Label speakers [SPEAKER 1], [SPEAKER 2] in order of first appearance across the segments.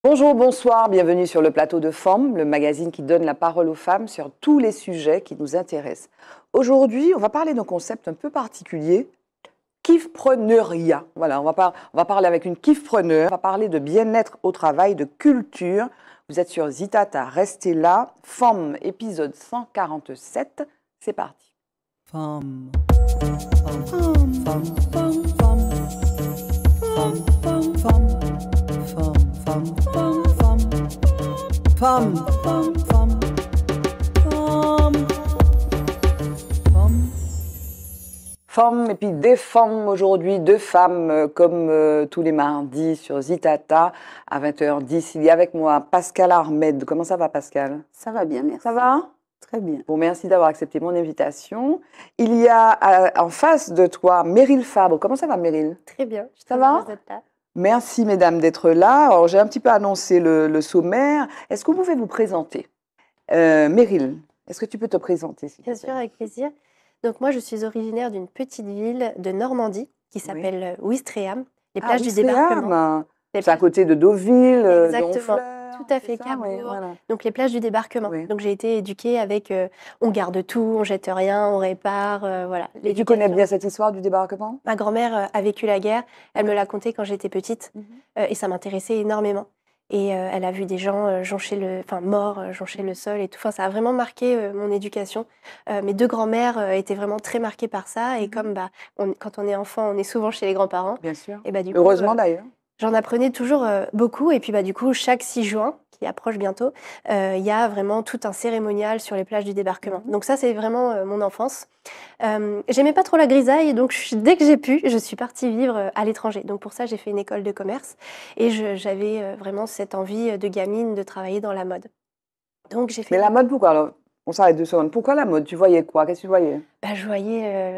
[SPEAKER 1] Bonjour, bonsoir, bienvenue sur le plateau de Femmes, le magazine qui donne la parole aux femmes sur tous les sujets qui nous intéressent. Aujourd'hui, on va parler d'un concept un peu particulier, kiffpreneuriat. Voilà, on va parler avec une kiffpreneur, on va parler de bien-être au travail, de culture. Vous êtes sur Zitata, restez là. Femmes, épisode 147, c'est parti.
[SPEAKER 2] Femme, femme, femme, femme, femme, femme, femme, femme, femme, femme, femme, femme, femme,
[SPEAKER 1] Femmes, et puis des femmes aujourd'hui, deux femmes comme tous les mardis sur Zitata à 20h10. Il y a avec moi Pascal Ahmed. Comment ça va, Pascal?
[SPEAKER 3] Ça va bien, merci.
[SPEAKER 1] Ça va?
[SPEAKER 3] Très bien.
[SPEAKER 1] Bon, merci d'avoir accepté mon invitation. Il y a en face de toi Meryl Fabre. Comment ça va, Meryl?
[SPEAKER 4] Très bien.
[SPEAKER 1] Ça va? Merci, mesdames, d'être là. Alors, j'ai un petit peu annoncé le sommaire. Est-ce que vous pouvez vous présenter? Meryl, est-ce que tu peux te présenter, s'il te
[SPEAKER 4] Bien
[SPEAKER 1] plaît?
[SPEAKER 4] sûr, avec plaisir. Donc moi, je suis originaire d'une petite ville de Normandie qui s'appelle Ouistreham, les plages du débarquement.
[SPEAKER 1] C'est à côté de Deauville,
[SPEAKER 4] Exactement.
[SPEAKER 1] d'Honfleur,
[SPEAKER 4] Tout à
[SPEAKER 1] c'est
[SPEAKER 4] fait,
[SPEAKER 1] ça,
[SPEAKER 4] Cabourg.
[SPEAKER 1] oui, voilà.
[SPEAKER 4] Donc les plages du débarquement.
[SPEAKER 1] Oui.
[SPEAKER 4] Donc j'ai été éduquée avec on garde tout, on jette rien, on répare, voilà.
[SPEAKER 1] Et tu connais bien cette histoire du débarquement?
[SPEAKER 4] Ma grand-mère a vécu la guerre, elle me l'a contée quand j'étais petite et ça m'intéressait énormément. Et elle a vu des gens morts, joncher le sol et tout. Enfin, ça a vraiment marqué mon éducation. Mes deux grands-mères étaient vraiment très marquées par ça. Et comme quand on est enfant, on est souvent chez les grands-parents.
[SPEAKER 1] Bien sûr.
[SPEAKER 4] Et du coup,
[SPEAKER 1] Heureusement d'ailleurs.
[SPEAKER 4] j'en apprenais toujours beaucoup. Et puis du coup, chaque 6 juin, qui approche bientôt, il y a vraiment tout un cérémonial sur les plages du débarquement. Donc ça, c'est vraiment mon enfance. J'aimais pas trop la grisaille, donc dès que j'ai pu, je suis partie vivre à l'étranger. Donc pour ça, j'ai fait une école de commerce et j'avais vraiment cette envie de gamine de travailler dans la mode. Donc j'ai fait.
[SPEAKER 1] Mais la mode, pourquoi? Alors, on s'arrête 2 secondes. Pourquoi la mode? Tu voyais quoi? Qu'est-ce que tu voyais?
[SPEAKER 4] Je voyais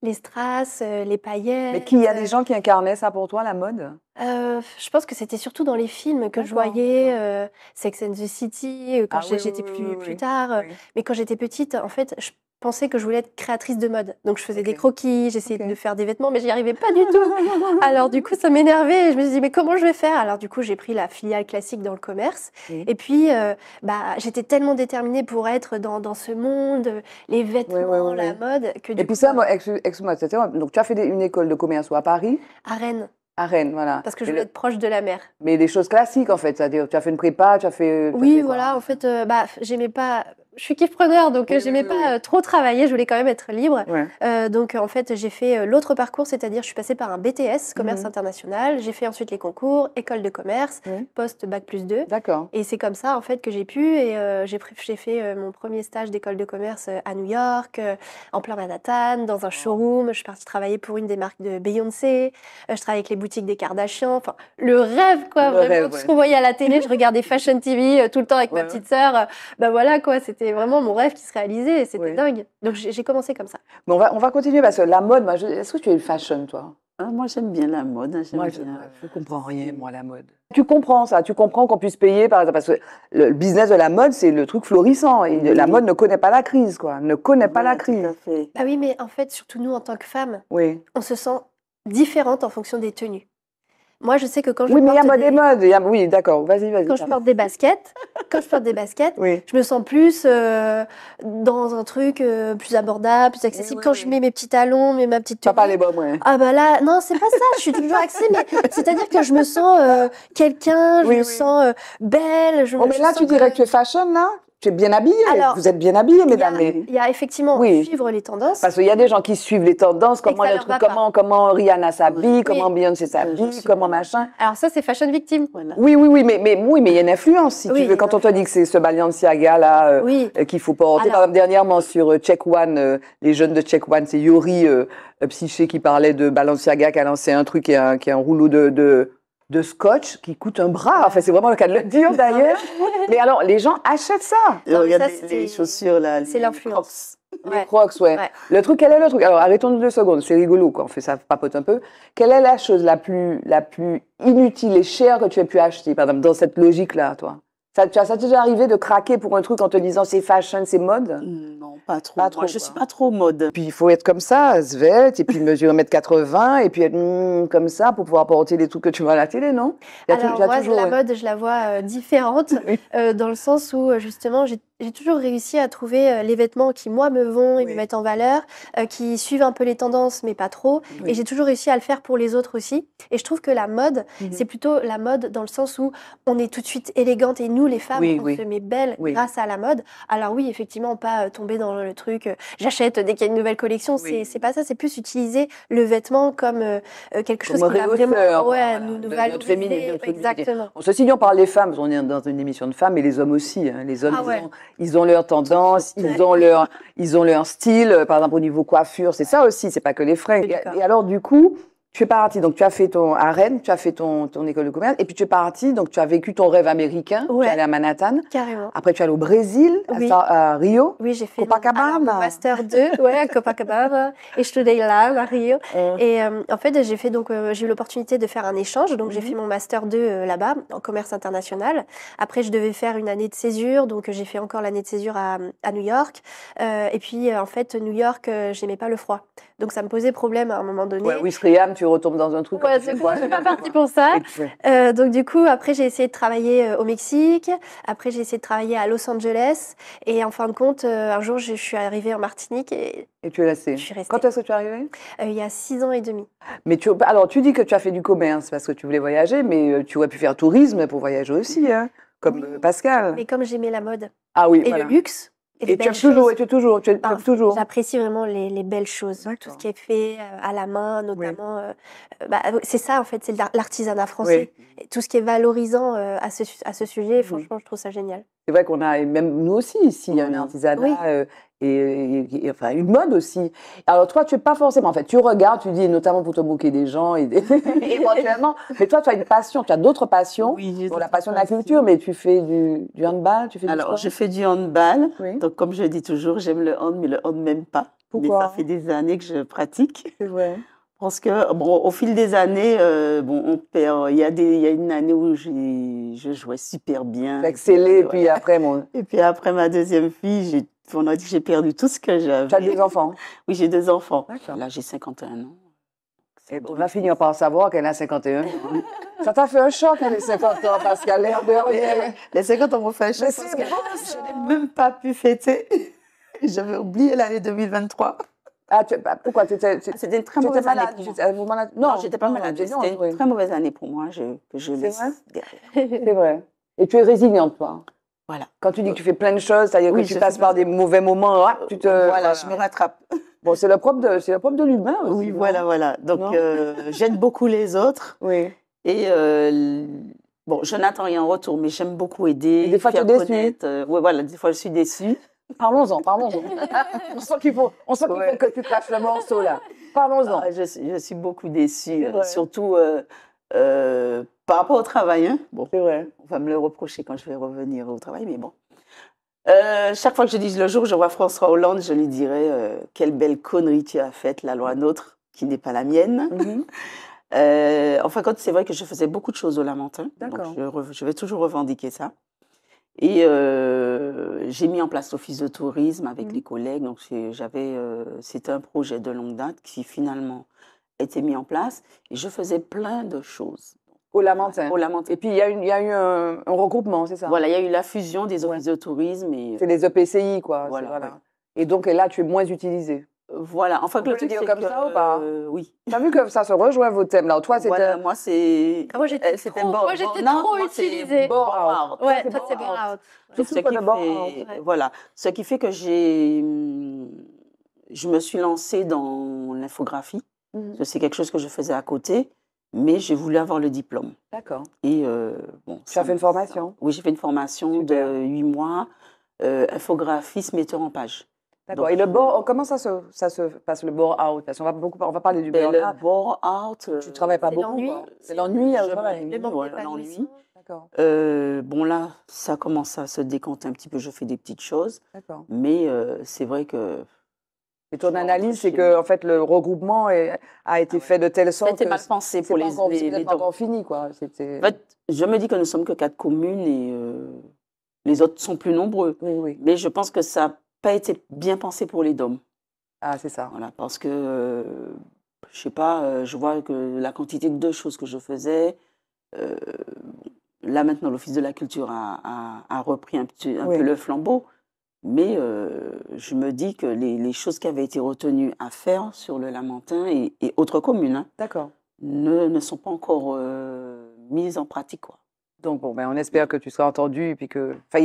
[SPEAKER 4] les strass, les paillettes.
[SPEAKER 1] Mais il y a des gens qui incarnaient ça pour toi, la mode?
[SPEAKER 4] Je pense que c'était surtout dans les films que je voyais, Sex and the City, quand j'étais plus tard.
[SPEAKER 1] Oui.
[SPEAKER 4] Mais quand j'étais petite, en fait, je pensais que je voulais être créatrice de mode. Donc je faisais des croquis, j'essayais de faire des vêtements, mais j'y arrivais pas du tout. Alors du coup, ça m'énervait et je me suis dit, mais comment je vais faire? Alors du coup, j'ai pris la filiale classique dans le commerce. Et puis, j'étais tellement déterminée pour être dans ce monde, les vêtements, la mode, que du
[SPEAKER 1] Et
[SPEAKER 4] coup,
[SPEAKER 1] puis ça, excuse-moi, donc tu as fait une école de commerce ou à Paris?
[SPEAKER 4] à Rennes,
[SPEAKER 1] À Rennes, voilà.
[SPEAKER 4] parce que je voulais être proche de la mer.
[SPEAKER 1] Mais des choses classiques, en fait. C'est-à-dire, tu as fait une prépa, tu as fait...
[SPEAKER 4] Oui, voilà, en fait, j'aimais pas. Je suis kiffpreneur, donc j'aimais pas trop travailler, je voulais quand même être libre.
[SPEAKER 1] Ouais.
[SPEAKER 4] Donc en fait, j'ai fait l'autre parcours, c'est-à-dire je suis passée par un BTS, commerce international. J'ai fait ensuite les concours, école de commerce, post bac+2.
[SPEAKER 1] D'accord.
[SPEAKER 4] Et c'est comme ça en fait que j'ai pu. Et j'ai fait mon premier stage d'école de commerce à New York, en plein Manhattan, dans un showroom. Je suis partie travailler pour une des marques de Beyoncé. Je travaillais avec les boutiques des Kardashians. Enfin, le rêve, quoi, vraiment. Tout ce qu'on voyait à la télé, je regardais Fashion TV tout le temps avec ma petite sœur. Voilà, quoi, c'était vraiment mon rêve qui se réalisait. C'était dingue. Donc j'ai commencé comme ça.
[SPEAKER 1] Mais on va continuer parce que la mode, est-ce que tu es une fashion, toi?
[SPEAKER 3] Moi, j'aime bien la mode.
[SPEAKER 1] Moi, je ne comprends rien, moi, la mode. Tu comprends ça, tu comprends qu'on puisse payer, par exemple, parce que le business de la mode, c'est le truc florissant. Et la mode ne connaît pas la crise, quoi. Ne connaît pas la crise.
[SPEAKER 3] Tout à fait.
[SPEAKER 4] Bah oui, mais en fait, surtout nous, en tant que femmes,
[SPEAKER 1] Oui.
[SPEAKER 4] on se sent différente en fonction des tenues. Moi, je sais que quand je
[SPEAKER 1] Oui, mais il y a
[SPEAKER 4] porte
[SPEAKER 1] mode et mode. Oui, d'accord, vas-y.
[SPEAKER 4] quand je porte des baskets,
[SPEAKER 1] Oui.
[SPEAKER 4] je me sens plus dans un truc plus abordable, plus accessible. Quand je mets mes petits talons, ma petite tenue.
[SPEAKER 1] Pas les bas, ouais.
[SPEAKER 4] Ah bah là, non, c'est pas ça, je suis toujours axée, mais c'est-à-dire que je me sens quelqu'un, je me sens belle.
[SPEAKER 1] Mais là, tu dirais que tu es fashion, là? Tu es bien habillée.
[SPEAKER 4] Alors,
[SPEAKER 1] vous êtes bien habillée, mesdames.
[SPEAKER 4] Il y a effectivement suivre les tendances.
[SPEAKER 1] Parce qu'il y a des gens qui suivent les tendances, comment Rihanna s'habille, comment Beyoncé s'habille, comment machin.
[SPEAKER 4] Alors ça, c'est fashion victime.
[SPEAKER 3] Voilà.
[SPEAKER 1] Oui, mais il y a une influence, si tu veux. Quand on te dit que c'est ce Balenciaga là qu'il faut porter. Par exemple, dernièrement sur Check One, les jeunes de Check One, c'est Yori Psyché qui parlait de Balenciaga qui a lancé un truc qui est un rouleau de scotch qui coûte un bras. Enfin, c'est vraiment le cas de le dire d'ailleurs. Mais alors, les gens achètent ça.
[SPEAKER 3] Regardez les chaussures là.
[SPEAKER 4] C'est l'influence.
[SPEAKER 1] Les Crocs, ouais. Le truc, quel est le truc? Alors, arrêtons 2 secondes. C'est rigolo, quoi. On fait ça, papote un peu. Quelle est la chose la plus inutile et chère que tu aies pu acheter, par exemple, dans cette logique-là, toi? Ça t'est déjà arrivé de craquer pour un truc en te disant c'est fashion, c'est mode?
[SPEAKER 3] Non, pas trop.
[SPEAKER 1] Pas trop,
[SPEAKER 3] Moi, je
[SPEAKER 1] quoi.
[SPEAKER 3] suis pas trop mode.
[SPEAKER 1] Puis il faut être comme ça, svelte, et puis mesurer 1,80 m, et puis être comme ça pour pouvoir porter les trucs que tu vois à la télé, non?
[SPEAKER 4] Alors moi,
[SPEAKER 1] toujours,
[SPEAKER 4] la
[SPEAKER 1] ouais.
[SPEAKER 4] mode, je la vois différente,
[SPEAKER 1] Oui.
[SPEAKER 4] dans le sens où justement, j'ai toujours réussi à trouver les vêtements qui, moi, me vont et
[SPEAKER 1] Oui.
[SPEAKER 4] me mettent en valeur, qui suivent un peu les tendances, mais pas trop.
[SPEAKER 1] Oui.
[SPEAKER 4] Et j'ai toujours réussi à le faire pour les autres aussi. Et je trouve que la mode,
[SPEAKER 1] Mhm.
[SPEAKER 4] c'est plutôt la mode dans le sens où on est tout de suite élégante. Et nous, les femmes,
[SPEAKER 1] Oui,
[SPEAKER 4] on
[SPEAKER 1] oui.
[SPEAKER 4] se met belle
[SPEAKER 1] Oui.
[SPEAKER 4] grâce à la mode. Alors oui, effectivement, pas tomber dans le truc, j'achète dès qu'il y a une nouvelle collection.
[SPEAKER 1] Oui.
[SPEAKER 4] C'est pas ça, c'est plus utiliser le vêtement comme quelque chose
[SPEAKER 1] Comme
[SPEAKER 4] qui va
[SPEAKER 1] rehausseur,
[SPEAKER 4] vraiment
[SPEAKER 1] voilà,
[SPEAKER 4] nous
[SPEAKER 1] de notre
[SPEAKER 4] valoriser.
[SPEAKER 1] féminité, notre féminité.
[SPEAKER 4] Exactement.
[SPEAKER 1] Bon, ceci dit, on parle des femmes, parce qu'on est dans une émission de femmes, mais les hommes aussi, hein. Les hommes,
[SPEAKER 4] Ah ouais.
[SPEAKER 1] ils ont leur tendance, ils ont leur style, par exemple au niveau coiffure, c'est ça aussi, c'est pas que les fringues.
[SPEAKER 4] Je suis d'accord.
[SPEAKER 1] Et alors du coup, tu es partie, donc tu as fait à Rennes, tu as fait ton école de commerce, et puis tu es partie, donc tu as vécu ton rêve américain, tu
[SPEAKER 4] Ouais.
[SPEAKER 1] es allée à Manhattan,
[SPEAKER 4] Carrément.
[SPEAKER 1] après tu es allée au Brésil,
[SPEAKER 4] Oui.
[SPEAKER 1] à Rio.
[SPEAKER 4] Oui, j'ai fait
[SPEAKER 1] Copacabana.
[SPEAKER 4] mon master 2, ouais, à Copacabana, et estudei lá, à Rio. Et en fait, j'ai eu l'opportunité de faire un échange, donc j'ai fait mon master 2 là-bas, en commerce international. Après, je devais faire une année de césure, donc j'ai fait encore l'année de césure à New York. Et puis, en fait, New York, j'aimais pas le froid. Donc, ça me posait problème à un moment donné.
[SPEAKER 1] Ouais, Wistriam, tu retombes dans un truc.
[SPEAKER 4] Ouais, c'est quoi, je suis pas partie pour ça. Donc du coup, après j'ai essayé de travailler au Mexique. Après j'ai essayé de travailler à Los Angeles. Et en fin de compte, un jour je suis arrivée en Martinique et
[SPEAKER 1] Et tu es restée.
[SPEAKER 4] je suis restée.
[SPEAKER 1] Quand est-ce que tu es arrivée?
[SPEAKER 4] Il y a 6 ans et demi.
[SPEAKER 1] Mais alors, tu dis que tu as fait du commerce parce que tu voulais voyager, mais tu aurais pu faire tourisme pour voyager aussi, hein, comme
[SPEAKER 4] Oui.
[SPEAKER 1] Pascal.
[SPEAKER 4] Mais comme j'aimais la mode
[SPEAKER 1] Ah oui,
[SPEAKER 4] et
[SPEAKER 1] voilà.
[SPEAKER 4] le luxe et les
[SPEAKER 1] Et tu aimes
[SPEAKER 4] belles
[SPEAKER 1] toujours,
[SPEAKER 4] choses.
[SPEAKER 1] et tu aimes toujours.
[SPEAKER 4] J'apprécie vraiment les belles choses, tout
[SPEAKER 1] D'accord.
[SPEAKER 4] ce qui est fait à la main, notamment. C'est ça, en fait, c'est l'artisanat
[SPEAKER 1] Oui.
[SPEAKER 4] français. Et tout ce qui est valorisant à ce sujet, franchement, je trouve ça génial.
[SPEAKER 1] C'est vrai qu'on a, et même nous aussi, ici, il y a un artisanat
[SPEAKER 4] Oui.
[SPEAKER 1] enfin, une mode aussi. Alors, toi, tu n'es pas forcément, en fait, tu regardes, tu dis, notamment pour te moquer des gens, et éventuellement, mais toi, tu as une passion, tu as d'autres passions.
[SPEAKER 3] Oui, j'ai
[SPEAKER 1] Bon, la
[SPEAKER 3] d'autres
[SPEAKER 1] passion de la
[SPEAKER 3] passions.
[SPEAKER 1] culture, mais tu fais du handball, tu fais du
[SPEAKER 3] Alors,
[SPEAKER 1] sport?
[SPEAKER 3] je fais du handball.
[SPEAKER 1] Oui.
[SPEAKER 3] Donc, comme je dis toujours, j'aime le hand, mais le hand m'aime pas.
[SPEAKER 1] Pourquoi?
[SPEAKER 3] Mais ça fait des années que je pratique.
[SPEAKER 1] C'est vrai.
[SPEAKER 3] Parce que, bon, au fil des années, on perd. Il y a une année où je jouais super bien.
[SPEAKER 1] Excellé,
[SPEAKER 3] Ouais.
[SPEAKER 1] puis après,
[SPEAKER 3] Et puis après ma deuxième fille, on a dit que j'ai perdu tout ce que j'avais.
[SPEAKER 1] tu as des enfants.
[SPEAKER 3] Oui, j'ai 2 enfants.
[SPEAKER 1] D'accord.
[SPEAKER 3] Là, j'ai 51 ans.
[SPEAKER 1] Et on va finir par savoir qu'elle a 51 ans. Ça t'a fait un choc, elle a 50 ans, parce qu'elle a l'air de rien.
[SPEAKER 3] Les 50 ans m'ont fait un choc
[SPEAKER 1] Mais
[SPEAKER 3] parce
[SPEAKER 1] c'est
[SPEAKER 3] que
[SPEAKER 1] bon, ça.
[SPEAKER 3] je n'ai même pas pu fêter. J'avais oublié l'année 2023.
[SPEAKER 1] Ah, pourquoi tu étais
[SPEAKER 3] C'était une très mauvaise année
[SPEAKER 1] malade?
[SPEAKER 3] pour moi.
[SPEAKER 1] Malade?
[SPEAKER 3] Non, j'étais pas malade.
[SPEAKER 1] t'es
[SPEAKER 3] C'était
[SPEAKER 1] bien,
[SPEAKER 3] une très mauvaise année pour moi que je
[SPEAKER 1] C'est
[SPEAKER 3] laisse
[SPEAKER 1] vrai
[SPEAKER 3] derrière.
[SPEAKER 1] C'est vrai. Et tu es résiliente, toi.
[SPEAKER 3] Voilà.
[SPEAKER 1] Quand tu dis que tu fais plein de choses, c'est-à-dire
[SPEAKER 3] Oui,
[SPEAKER 1] que tu
[SPEAKER 3] je
[SPEAKER 1] passes
[SPEAKER 3] fais
[SPEAKER 1] par
[SPEAKER 3] plein
[SPEAKER 1] des mauvais moments, tu te...
[SPEAKER 3] Voilà, je me rattrape.
[SPEAKER 1] Bon, c'est le propre de l'humain aussi.
[SPEAKER 3] Oui,
[SPEAKER 1] non?
[SPEAKER 3] voilà. Donc,
[SPEAKER 1] Non
[SPEAKER 3] j'aide beaucoup les autres.
[SPEAKER 1] Oui.
[SPEAKER 3] Et bon, je n'attends rien en retour, mais j'aime beaucoup aider.
[SPEAKER 1] Et des fois, tu es
[SPEAKER 3] faire
[SPEAKER 1] déçue.
[SPEAKER 3] connaître. Oui, voilà, des fois, je suis déçue.
[SPEAKER 1] Parlons-en. On sent qu'il faut que tu clashes le morceau, là. Parlons-en.
[SPEAKER 3] Ah, je suis beaucoup déçue,
[SPEAKER 1] C'est vrai.
[SPEAKER 3] surtout par rapport au travail. Hein. Bon,
[SPEAKER 1] C'est vrai.
[SPEAKER 3] on va me le reprocher quand je vais revenir au travail, mais bon. Chaque fois que je dis le jour où je vois François Hollande, je lui dirai quelle belle connerie tu as faite, la loi NOTRe, qui n'est pas la mienne.
[SPEAKER 1] Mhm.
[SPEAKER 3] Enfin, quand c'est vrai que je faisais beaucoup de choses au Lamentin,
[SPEAKER 1] D'accord.
[SPEAKER 3] donc je vais toujours revendiquer ça. Et j'ai mis en place l'office de tourisme avec les collègues. Donc c'était un projet de longue date qui finalement a été mis en place. Et je faisais plein de choses.
[SPEAKER 1] Au Lamentin.
[SPEAKER 3] Au Lamentin.
[SPEAKER 1] Et puis, il y a eu un regroupement, c'est ça?
[SPEAKER 3] Voilà, il y a eu la fusion des offices de tourisme. Et,
[SPEAKER 1] C'est les EPCI, quoi.
[SPEAKER 3] Voilà,
[SPEAKER 1] c'est-
[SPEAKER 3] ouais.
[SPEAKER 1] Et donc, là, tu es moins utilisée.
[SPEAKER 3] voilà. Enfin,
[SPEAKER 1] On peut le dire
[SPEAKER 3] c'est
[SPEAKER 1] comme
[SPEAKER 3] que,
[SPEAKER 1] ça ou pas
[SPEAKER 3] oui.
[SPEAKER 1] Tu as vu que ça se rejoint, vos thèmes, là. Toi, c'était...
[SPEAKER 3] Voilà, moi, c'est...
[SPEAKER 4] Moi, j'étais
[SPEAKER 3] c'était
[SPEAKER 4] trop-
[SPEAKER 3] bon-
[SPEAKER 4] moi, j'étais
[SPEAKER 3] non,
[SPEAKER 4] trop
[SPEAKER 3] moi, c'est
[SPEAKER 4] utilisée.
[SPEAKER 3] bore out.
[SPEAKER 4] Ouais,
[SPEAKER 1] c'est
[SPEAKER 4] toi, c'est
[SPEAKER 1] bon.
[SPEAKER 4] bon out.
[SPEAKER 1] Tout
[SPEAKER 3] Ce
[SPEAKER 1] ce qu'on
[SPEAKER 3] qui
[SPEAKER 1] est bon,
[SPEAKER 3] fait-
[SPEAKER 4] ouais.
[SPEAKER 3] voilà, ce qui fait que je me suis lancée dans l'infographie.
[SPEAKER 1] Mhm.
[SPEAKER 3] C'est quelque chose que je faisais à côté, mais j'ai voulu avoir le diplôme.
[SPEAKER 1] D'accord.
[SPEAKER 3] Et bon,
[SPEAKER 1] Tu as fait une formation?
[SPEAKER 3] Oui, j'ai fait une formation
[SPEAKER 1] Super.
[SPEAKER 3] de 8 mois, infographiste, metteur en page.
[SPEAKER 1] D'accord.
[SPEAKER 3] Donc,
[SPEAKER 1] Et le bore, comment ça se passe, le bore out? Parce qu'on va parler du
[SPEAKER 3] Ben,
[SPEAKER 1] burn-out.
[SPEAKER 3] le bore out.
[SPEAKER 1] Tu ne travailles pas
[SPEAKER 4] C'est
[SPEAKER 1] beaucoup,
[SPEAKER 4] l'ennui.
[SPEAKER 1] quoi. C'est l'ennui au
[SPEAKER 3] Je-
[SPEAKER 1] travail.
[SPEAKER 4] Le manque
[SPEAKER 3] Voilà,
[SPEAKER 4] d'épanouissement.
[SPEAKER 1] D'accord.
[SPEAKER 3] Bon, là, ça commence à se décanter un petit peu. Je fais des petites choses,
[SPEAKER 1] D'accord.
[SPEAKER 3] mais c'est vrai que
[SPEAKER 1] Et ton
[SPEAKER 3] Je
[SPEAKER 1] analyse,
[SPEAKER 3] rentre
[SPEAKER 1] c'est
[SPEAKER 3] chez
[SPEAKER 1] que en fait, le regroupement a été fait de telle sorte
[SPEAKER 3] c'était
[SPEAKER 1] que
[SPEAKER 3] mal pensé
[SPEAKER 1] c'est
[SPEAKER 3] pour
[SPEAKER 1] pas
[SPEAKER 3] les
[SPEAKER 1] encore, c'est
[SPEAKER 3] les
[SPEAKER 1] peut-être pas
[SPEAKER 3] dons.
[SPEAKER 1] encore fini, quoi. C'était...
[SPEAKER 3] En fait, je me dis que nous sommes que 4 communes et Les autres sont plus nombreux.
[SPEAKER 1] Oui, oui.
[SPEAKER 3] Mais je pense que ça n'a pas été bien pensé pour les DOM.
[SPEAKER 1] Ah, c'est ça.
[SPEAKER 3] Voilà, parce que, je sais pas, je vois que la quantité de choses que je faisais, euh, là maintenant l'Office de la culture a repris un
[SPEAKER 1] Oui.
[SPEAKER 3] peu le flambeau, mais je me dis que les choses qui avaient été retenues à faire sur le Lamentin et autres communes hein,
[SPEAKER 1] D'accord.
[SPEAKER 3] ne sont pas encore mises en pratique, quoi.
[SPEAKER 1] Donc, bon, ben, on espère que tu seras entendu et puis que. Enfin,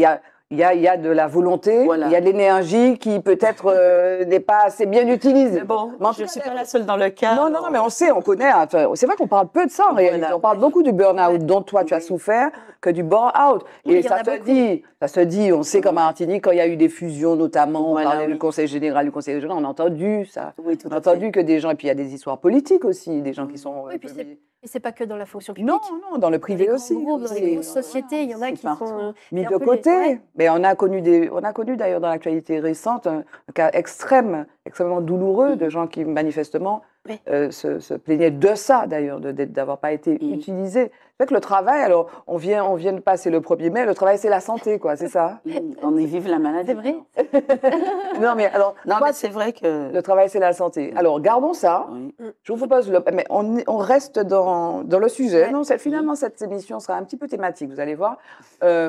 [SPEAKER 1] il y a de la volonté,
[SPEAKER 3] Voilà.
[SPEAKER 1] il y a de l'énergie qui peut-être n'est pas assez bien utilisée.
[SPEAKER 3] Mais bon,
[SPEAKER 1] Mais en
[SPEAKER 3] je
[SPEAKER 1] tout
[SPEAKER 3] ne suis
[SPEAKER 1] cas,
[SPEAKER 3] pas la seule dans le cas.
[SPEAKER 1] Non, non, non, mais on sait, on connaît. Enfin, c'est vrai qu'on parle peu de ça en réalité.
[SPEAKER 3] Voilà.
[SPEAKER 1] On parle beaucoup du burn-out dont toi tu as
[SPEAKER 3] Oui.
[SPEAKER 1] souffert que du burn-out.
[SPEAKER 4] Oui,
[SPEAKER 1] Et
[SPEAKER 4] il y en a beaucoup.
[SPEAKER 1] ça se dit, on sait qu'en Martinique, quand il y a eu des fusions notamment, on
[SPEAKER 3] Voilà,
[SPEAKER 1] parlait
[SPEAKER 3] oui.
[SPEAKER 1] du conseil général, on a entendu ça.
[SPEAKER 3] Oui, tout
[SPEAKER 1] On a
[SPEAKER 3] à fait.
[SPEAKER 1] entendu que des gens, et puis il y a des histoires politiques aussi, des gens qui sont.
[SPEAKER 4] Oui, puis et c'est pas que dans la fonction publique.
[SPEAKER 1] Non, non, dans le
[SPEAKER 4] Dans
[SPEAKER 1] privé
[SPEAKER 4] les
[SPEAKER 1] aussi.
[SPEAKER 4] grands groupes, dans les
[SPEAKER 1] C'est-
[SPEAKER 4] grosses sociétés, il y en a
[SPEAKER 3] c'est
[SPEAKER 4] qui
[SPEAKER 3] partout.
[SPEAKER 4] sont
[SPEAKER 1] mis
[SPEAKER 4] c'est un
[SPEAKER 1] de
[SPEAKER 4] peu
[SPEAKER 1] côté.
[SPEAKER 4] ouais.
[SPEAKER 1] Mais on a connu d'ailleurs dans l'actualité récente un cas extrêmement douloureux de gens qui manifestement
[SPEAKER 4] Oui.
[SPEAKER 1] se plaignaient de ça d'ailleurs, d'avoir pas été utilisés. C'est vrai que le travail, alors on vient de passer le 1er mai, le travail c'est la santé, quoi, c'est ça.
[SPEAKER 3] On y vive la maladie.
[SPEAKER 4] C'est vrai.
[SPEAKER 1] Non mais alors,
[SPEAKER 3] Non,
[SPEAKER 1] toi,
[SPEAKER 3] mais c'est vrai que.
[SPEAKER 1] le travail c'est la santé. Alors gardons ça.
[SPEAKER 3] Oui.
[SPEAKER 1] Je vous propose, mais on reste dans le sujet.
[SPEAKER 4] Ouais.
[SPEAKER 1] Non, finalement, cette émission sera un petit peu thématique, vous allez voir.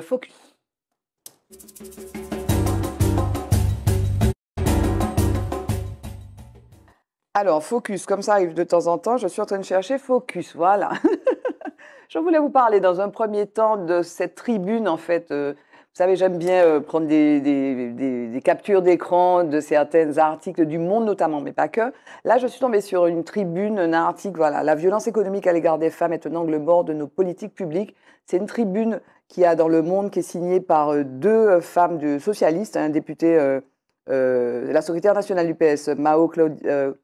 [SPEAKER 1] Focus. Alors, focus, comme ça arrive de temps en temps, je suis en train de chercher focus, voilà. Je voulais vous parler dans un premier temps de cette tribune, en fait. Vous savez, j'aime bien prendre des captures d'écran de certains articles du Monde notamment, mais pas que. Là, je suis tombée sur une tribune, un article, voilà, la violence économique à l'égard des femmes est un angle mort de nos politiques publiques. C'est une tribune qui a dans le Monde, qui est signée par deux femmes socialistes, un député la secrétaire nationale du PS, Mao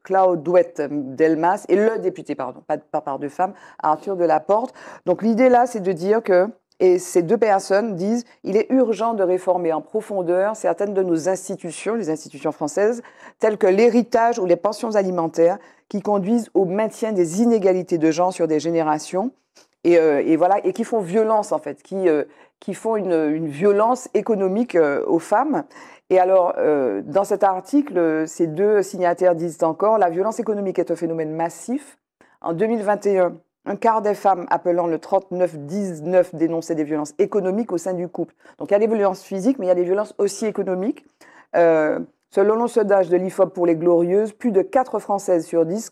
[SPEAKER 1] Claudouette Delmas, et le député, pardon, pas par deux femmes, Arthur Delaporte. Donc l'idée là, c'est de dire que, et ces deux personnes disent, il est urgent de réformer en profondeur certaines de nos institutions, les institutions françaises, telles que l'héritage ou les pensions alimentaires, qui conduisent au maintien des inégalités de genre sur des générations. Et voilà, et qui font violence en fait, qui font une violence économique aux femmes. Et alors, dans cet article, ces deux signataires disent encore, la violence économique est un phénomène massif. En 2021, un quart des femmes appelant le 39-19 dénonçaient des violences économiques au sein du couple. Donc il y a des violences physiques, mais il y a des violences aussi économiques. Selon le sondage de l'IFOP pour les Glorieuses, plus de 4 Françaises sur 10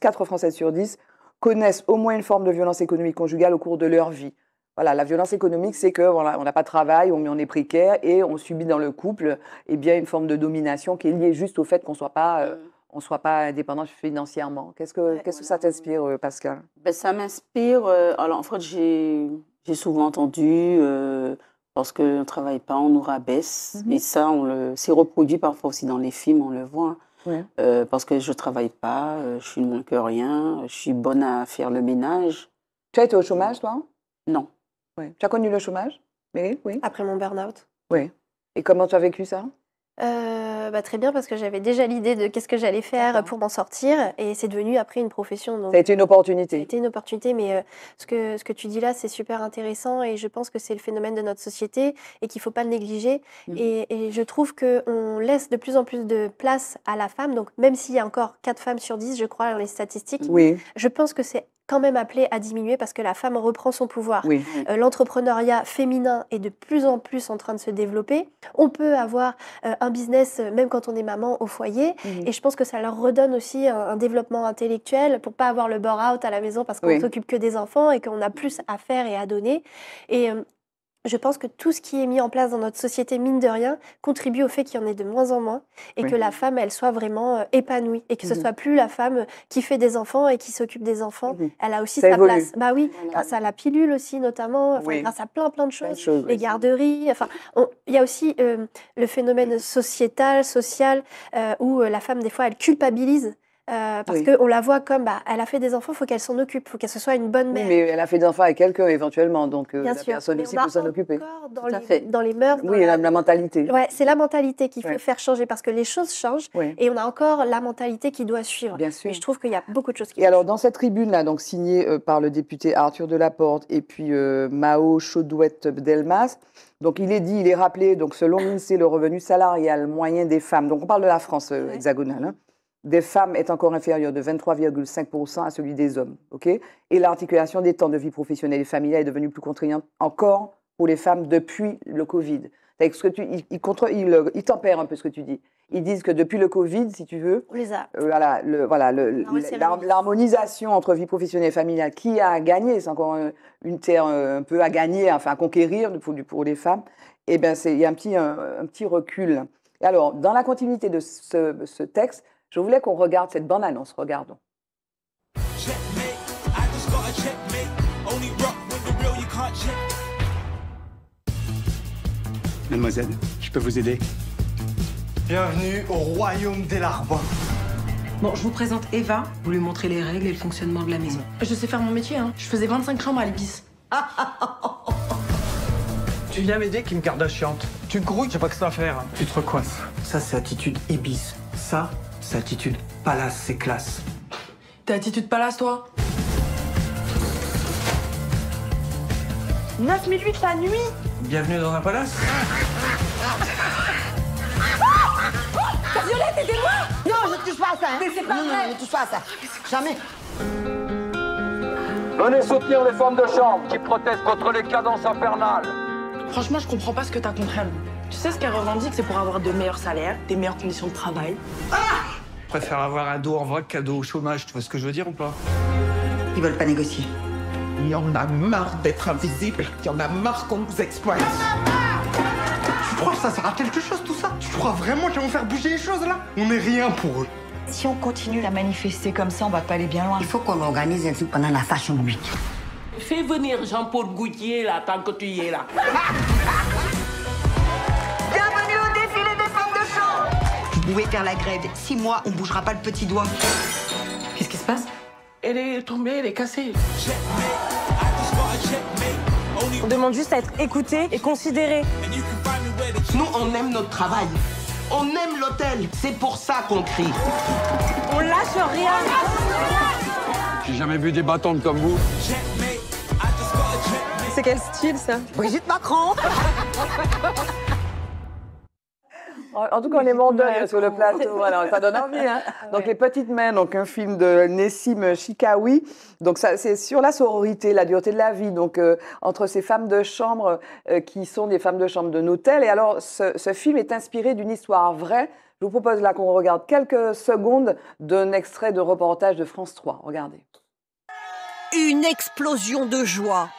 [SPEAKER 1] connaissent au moins une forme de violence économique conjugale au cours de leur vie. Voilà, la violence économique, c'est que voilà, on n'a pas de travail, on est précaire et on subit dans le couple bien une forme de domination qui est liée juste au fait qu'on soit pas indépendant financièrement. Qu'est-ce que ça t'inspire, Pascal?
[SPEAKER 3] Ben, ça m'inspire. Alors, en fait, j'ai souvent entendu parce qu'on ne travaille pas, on nous rabaisse. Et ça, c'est reproduit parfois aussi dans les films, on le voit.
[SPEAKER 1] Ouais.
[SPEAKER 3] Parce que je ne travaille pas, je suis moins que rien, je suis bonne à faire le ménage.
[SPEAKER 1] Tu as été au chômage, toi?
[SPEAKER 3] Non.
[SPEAKER 1] Oui. Tu as connu le chômage? Oui.
[SPEAKER 4] Après mon burn-out.
[SPEAKER 1] Oui. Et comment tu as vécu ça?
[SPEAKER 4] Très bien, parce que j'avais déjà l'idée de qu'est-ce que j'allais faire pour m'en sortir, et c'est devenu après une profession. Donc,
[SPEAKER 1] ça a été une opportunité.
[SPEAKER 4] ça a été une opportunité, mais ce que tu dis là, c'est super intéressant, et je pense que c'est le phénomène de notre société et qu'il ne faut pas le négliger. Et je trouve qu'on laisse de plus en plus de place à la femme, donc même s'il y a encore 4 femmes sur 10, je crois, dans les statistiques,
[SPEAKER 1] Oui.
[SPEAKER 4] je pense que c'est quand même appelé à diminuer parce que la femme reprend son pouvoir.
[SPEAKER 1] Oui.
[SPEAKER 4] L'entrepreneuriat féminin est de plus en plus en train de se développer. On peut avoir un business, même quand on est maman, au foyer. Et je pense que ça leur redonne aussi un développement intellectuel pour pas avoir le burn-out à la maison parce qu'on s'occupe que des enfants et qu'on a plus à faire et à donner. Et je pense que tout ce qui est mis en place dans notre société, mine de rien, contribue au fait qu'il y en ait de moins en moins et que la femme, elle soit vraiment épanouie et que ce soit plus la femme qui fait des enfants et qui s'occupe des enfants. Elle a aussi
[SPEAKER 1] ça
[SPEAKER 4] sa
[SPEAKER 1] évolue.
[SPEAKER 4] place. Bah oui, grâce à la pilule aussi notamment, grâce à plein de choses, les garderies. Enfin, il y a aussi le phénomène sociétal, social, où la femme, des fois, elle culpabilise Parce
[SPEAKER 1] Oui.
[SPEAKER 4] qu'on la voit comme, elle a fait des enfants, il faut qu'elle s'en occupe, il faut qu'elle se soit une bonne
[SPEAKER 1] Oui,
[SPEAKER 4] mère.
[SPEAKER 1] mais elle a fait d'enfants avec quelqu'un éventuellement, donc
[SPEAKER 4] Bien
[SPEAKER 1] la
[SPEAKER 4] sûr,
[SPEAKER 1] personne
[SPEAKER 4] mais
[SPEAKER 1] aussi
[SPEAKER 4] on a
[SPEAKER 1] peut s'en occuper.
[SPEAKER 4] encore
[SPEAKER 3] Tout à fait.
[SPEAKER 4] dans les mœurs,
[SPEAKER 1] Oui, la mentalité.
[SPEAKER 4] Ouais, c'est la mentalité qu'il faut
[SPEAKER 1] Ouais.
[SPEAKER 4] faire changer parce que les choses changent
[SPEAKER 1] Oui,
[SPEAKER 4] et on a encore la mentalité qui doit suivre.
[SPEAKER 1] bien
[SPEAKER 4] Et
[SPEAKER 1] sûr.
[SPEAKER 4] je trouve qu'il y a beaucoup de choses qui
[SPEAKER 1] Et alors,
[SPEAKER 4] changent.
[SPEAKER 1] dans cette tribune-là, donc signée par le député Arthur Delaporte et puis Mao Chaudouette-Delmas, donc il est rappelé, donc selon l'INSEE, le revenu salarial moyen des femmes, donc on parle de la France
[SPEAKER 4] Ouais.
[SPEAKER 1] hexagonale, hein, des femmes est encore inférieur de 23,5% à celui des hommes. Ok. Et l'articulation des temps de vie professionnelle et familiale est devenue plus contraignante encore pour les femmes depuis le Covid. C'est-à-dire que ils tempèrent un peu ce que tu dis. Ils disent que depuis le Covid, si tu veux,
[SPEAKER 4] On les a.
[SPEAKER 1] l'harmonisation entre vie professionnelle et familiale, qui a gagné, c'est encore une terre un peu à gagner, enfin à conquérir pour les femmes, eh bien, il y a un petit recul. Et alors, dans la continuité de ce texte, je voulais qu'on regarde cette bande-annonce. Regardons.
[SPEAKER 5] Checkmate, I just got a checkmate. Only rock with the real, you can't check.
[SPEAKER 6] Mademoiselle, je peux vous aider?
[SPEAKER 7] Bienvenue au royaume des larbins.
[SPEAKER 8] Bon, je vous présente Eva. Vous lui montrez les règles et le fonctionnement de la maison.
[SPEAKER 9] Je sais faire mon métier, hein. Je faisais 25 chambres à l'Ibis.
[SPEAKER 7] Tu viens m'aider, Kim Kardashian. Tu te grouilles, j'ai pas que ça à faire. Tu te recoinces. Ça, c'est attitude Ibis. Ça, c'est attitude palace, c'est classe.
[SPEAKER 9] T'as attitude palace, toi?
[SPEAKER 8] 9008 la nuit.
[SPEAKER 7] Bienvenue dans un palace.
[SPEAKER 10] Non, je ne touche pas à ça. Hein. Mais c'est pas vrai. Non, je ne touche pas à ça. Jamais.
[SPEAKER 11] Venez soutenir les femmes de chambre qui protestent contre les cadences infernales.
[SPEAKER 9] Franchement, je comprends pas ce que t'as contre elle. Tu sais ce qu'elle revendique, c'est pour avoir de meilleurs salaires, des meilleures conditions de travail.
[SPEAKER 7] Je préfère avoir un dos en vrac qu'un dos au chômage, tu vois ce que je veux dire ou pas?
[SPEAKER 10] Ils veulent pas négocier.
[SPEAKER 12] Il y en a marre d'être invisible. Il y en a marre qu'on nous exploite.
[SPEAKER 7] Tu crois que ça sert à quelque chose tout ça? Tu crois vraiment qu'ils vont faire bouger les choses là? On n'est rien pour eux.
[SPEAKER 10] Si on continue à manifester comme ça, on va pas aller bien loin. Il faut qu'on organise un truc pendant la Fashion Week.
[SPEAKER 12] Fais venir Jean-Paul Gaultier là, tant que tu y es là.
[SPEAKER 10] Bienvenue au défilé des femmes de chambre. Vous pouvez faire la grève. 6 mois, on bougera pas le petit doigt.
[SPEAKER 8] Qu'est-ce qui se passe?
[SPEAKER 12] Elle est tombée, elle est cassée.
[SPEAKER 5] Checkmate, I just got a checkmate. Only
[SPEAKER 8] On demande juste à être écouté et considéré.
[SPEAKER 5] and you can find me where the
[SPEAKER 12] Nous, on aime notre travail. On aime l'hôtel. C'est pour ça qu'on crie.
[SPEAKER 8] On lâche rien.
[SPEAKER 11] J'ai jamais vu des bâtons comme vous.
[SPEAKER 5] checkmate. I just got a checkmate.
[SPEAKER 8] C'est quel style, ça?
[SPEAKER 10] Brigitte Macron.
[SPEAKER 1] En tout cas, on est mondains sur le plateau. Voilà, ça donne envie. Hein. Donc, Les Petites Mains, donc un film de Nessim Chikaoui. Donc, c'est sur la sororité, la dureté de la vie. Donc, entre ces femmes de chambre qui sont des femmes de chambre d'un hôtel. Et alors, ce film est inspiré d'une histoire vraie. Je vous propose là qu'on regarde quelques secondes d'un extrait de reportage de France 3. Regardez.
[SPEAKER 13] Une explosion de joie.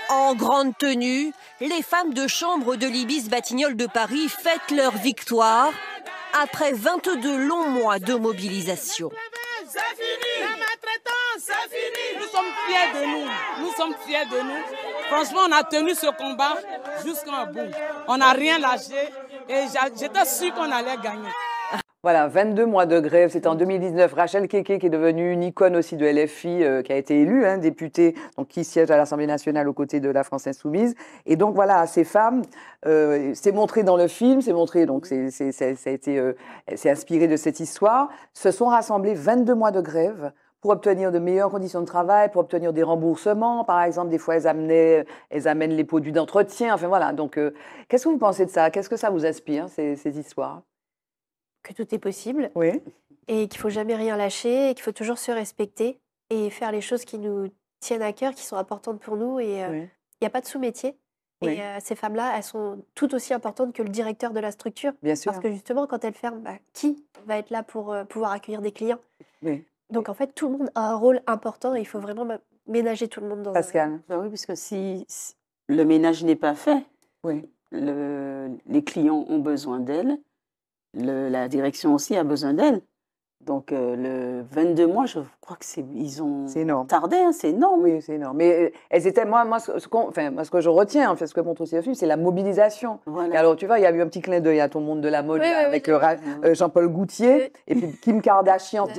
[SPEAKER 13] En grande tenue, les femmes de chambre de l'Ibis Batignolles de Paris fêtent leur victoire après 22 longs mois de mobilisation.
[SPEAKER 12] C'est fini. La maltraitance, c'est fini. Nous sommes fiers de nous. Nous sommes fiers de nous. Franchement, on a tenu ce combat jusqu'au bout. On n'a rien lâché et j'étais sûre qu'on allait gagner.
[SPEAKER 1] Voilà, 22 mois de grève. C'était en 2019. Rachel Keke, qui est devenue une icône aussi de LFI, qui a été élue, députée, donc qui siège à l'Assemblée nationale aux côtés de la France insoumise. Et donc voilà, ces femmes, c'est montré dans le film, c'est montré, donc c'est inspiré de cette histoire, se sont rassemblées 22 mois de grève pour obtenir de meilleures conditions de travail, pour obtenir des remboursements. Par exemple, des fois, elles amènent les produits d'entretien. Enfin voilà, donc qu'est-ce que vous pensez de ça? Qu'est-ce que ça vous inspire, ces histoires?
[SPEAKER 4] Que tout est possible
[SPEAKER 1] Oui.
[SPEAKER 4] et qu'il faut jamais rien lâcher et qu'il faut toujours se respecter et faire les choses qui nous tiennent à cœur, qui sont importantes pour nous. Et il n'y a pas de sous-métier.
[SPEAKER 1] Oui.
[SPEAKER 4] Et ces femmes-là, elles sont tout aussi importantes que le directeur de la structure.
[SPEAKER 1] Bien sûr.
[SPEAKER 4] Parce que justement, quand elles ferment, qui va être là pour pouvoir accueillir des clients?
[SPEAKER 1] Oui.
[SPEAKER 4] Donc en fait, tout le monde a un rôle important et il faut vraiment ménager tout le monde dans
[SPEAKER 1] Pascal.
[SPEAKER 3] Ben oui, parce que si le ménage n'est pas fait,
[SPEAKER 1] Oui.
[SPEAKER 3] les clients ont besoin d'elles, la direction aussi a besoin d'elles. Donc, le 22 mois, je crois que ils ont
[SPEAKER 1] énorme.
[SPEAKER 3] tardé, hein, c'est énorme.
[SPEAKER 1] Oui, c'est énorme. Mais elles étaient, moi ce que je retiens, en fait, ce que montre aussi le film, c'est la mobilisation.
[SPEAKER 3] Voilà.
[SPEAKER 1] Et alors, tu vois, il y a eu un petit clin d'œil à ton monde de la mode
[SPEAKER 4] Oui,
[SPEAKER 1] là,
[SPEAKER 4] oui,
[SPEAKER 1] avec
[SPEAKER 4] oui,
[SPEAKER 1] Jean-Paul Gaultier et puis Kim Kardashian.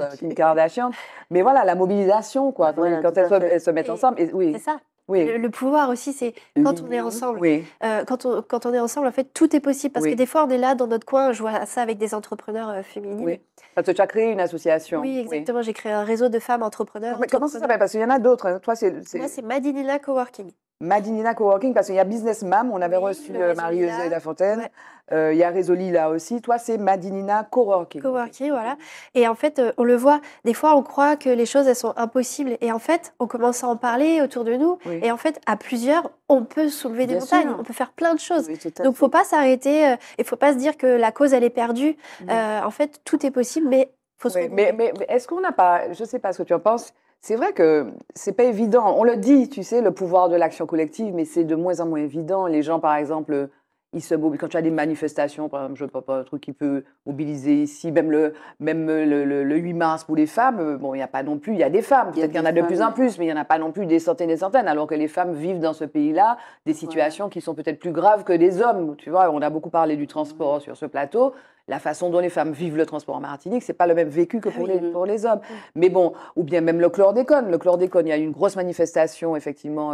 [SPEAKER 1] Mais voilà, la mobilisation, quoi,
[SPEAKER 3] Voilà,
[SPEAKER 1] quand
[SPEAKER 3] tout à fait.
[SPEAKER 1] elles se mettent ensemble. Et, oui.
[SPEAKER 4] C'est ça.
[SPEAKER 1] Oui.
[SPEAKER 4] Le pouvoir aussi, c'est quand on est ensemble.
[SPEAKER 1] Oui.
[SPEAKER 4] Quand on est ensemble, en fait, tout est possible. Parce
[SPEAKER 1] Oui.
[SPEAKER 4] que des fois, on est là dans notre coin. Je vois ça avec des entrepreneurs féminines.
[SPEAKER 1] Oui. Parce que tu as créé une association.
[SPEAKER 4] Oui, exactement. J'ai créé un réseau de femmes entrepreneurs.
[SPEAKER 1] Mais comment ça s'appelle? Parce qu'il y en a d'autres. Hein. Toi,
[SPEAKER 4] Moi, c'est Madinina Coworking.
[SPEAKER 1] Madinina Coworking, parce qu'il y a Business Mam, on avait reçu Marie-Eusée Lafontaine. Il y a Résoli là aussi. Toi, c'est Madinina Coworking.
[SPEAKER 4] Coworking, voilà. Et en fait, on le voit, des fois, on croit que les choses, elles sont impossibles. Et en fait, on commence à en parler autour de nous.
[SPEAKER 1] Oui.
[SPEAKER 4] Et en fait, à plusieurs, on peut soulever des
[SPEAKER 1] Bien
[SPEAKER 4] montagnes.
[SPEAKER 1] sûr.
[SPEAKER 4] On peut faire plein de choses.
[SPEAKER 3] Oui, tout à
[SPEAKER 4] Donc, il ne
[SPEAKER 3] fait.
[SPEAKER 4] faut pas s'arrêter. Il ne faut pas se dire que la cause, elle est perdue. En fait, tout est possible, mais il faut se
[SPEAKER 1] Oui,
[SPEAKER 4] regrouper.
[SPEAKER 1] mais est-ce qu'on n'a pas, je ne sais pas ce que tu en penses, c'est vrai que c'est pas évident. On le dit, tu sais, le pouvoir de l'action collective, mais c'est de moins en moins évident. Les gens, par exemple, ils se mobilisent. Quand tu as des manifestations, par exemple, je ne sais pas, un truc qui peut mobiliser ici, même le 8 mars pour les femmes, bon, il n'y a pas non plus, il y a des femmes, peut-être qu'il y en a de plus en plus, mais il n'y en a pas non plus des centaines et des centaines, alors que les femmes vivent dans ce pays-là des situations qui sont peut-être plus graves que des hommes. Tu vois, on a beaucoup parlé du transport sur ce plateau. La façon dont les femmes vivent le transport en Martinique, c'est pas le même vécu que pour les hommes. Mais bon, ou bien même le chlordécone. Le chlordécone, il y a eu une grosse manifestation, effectivement.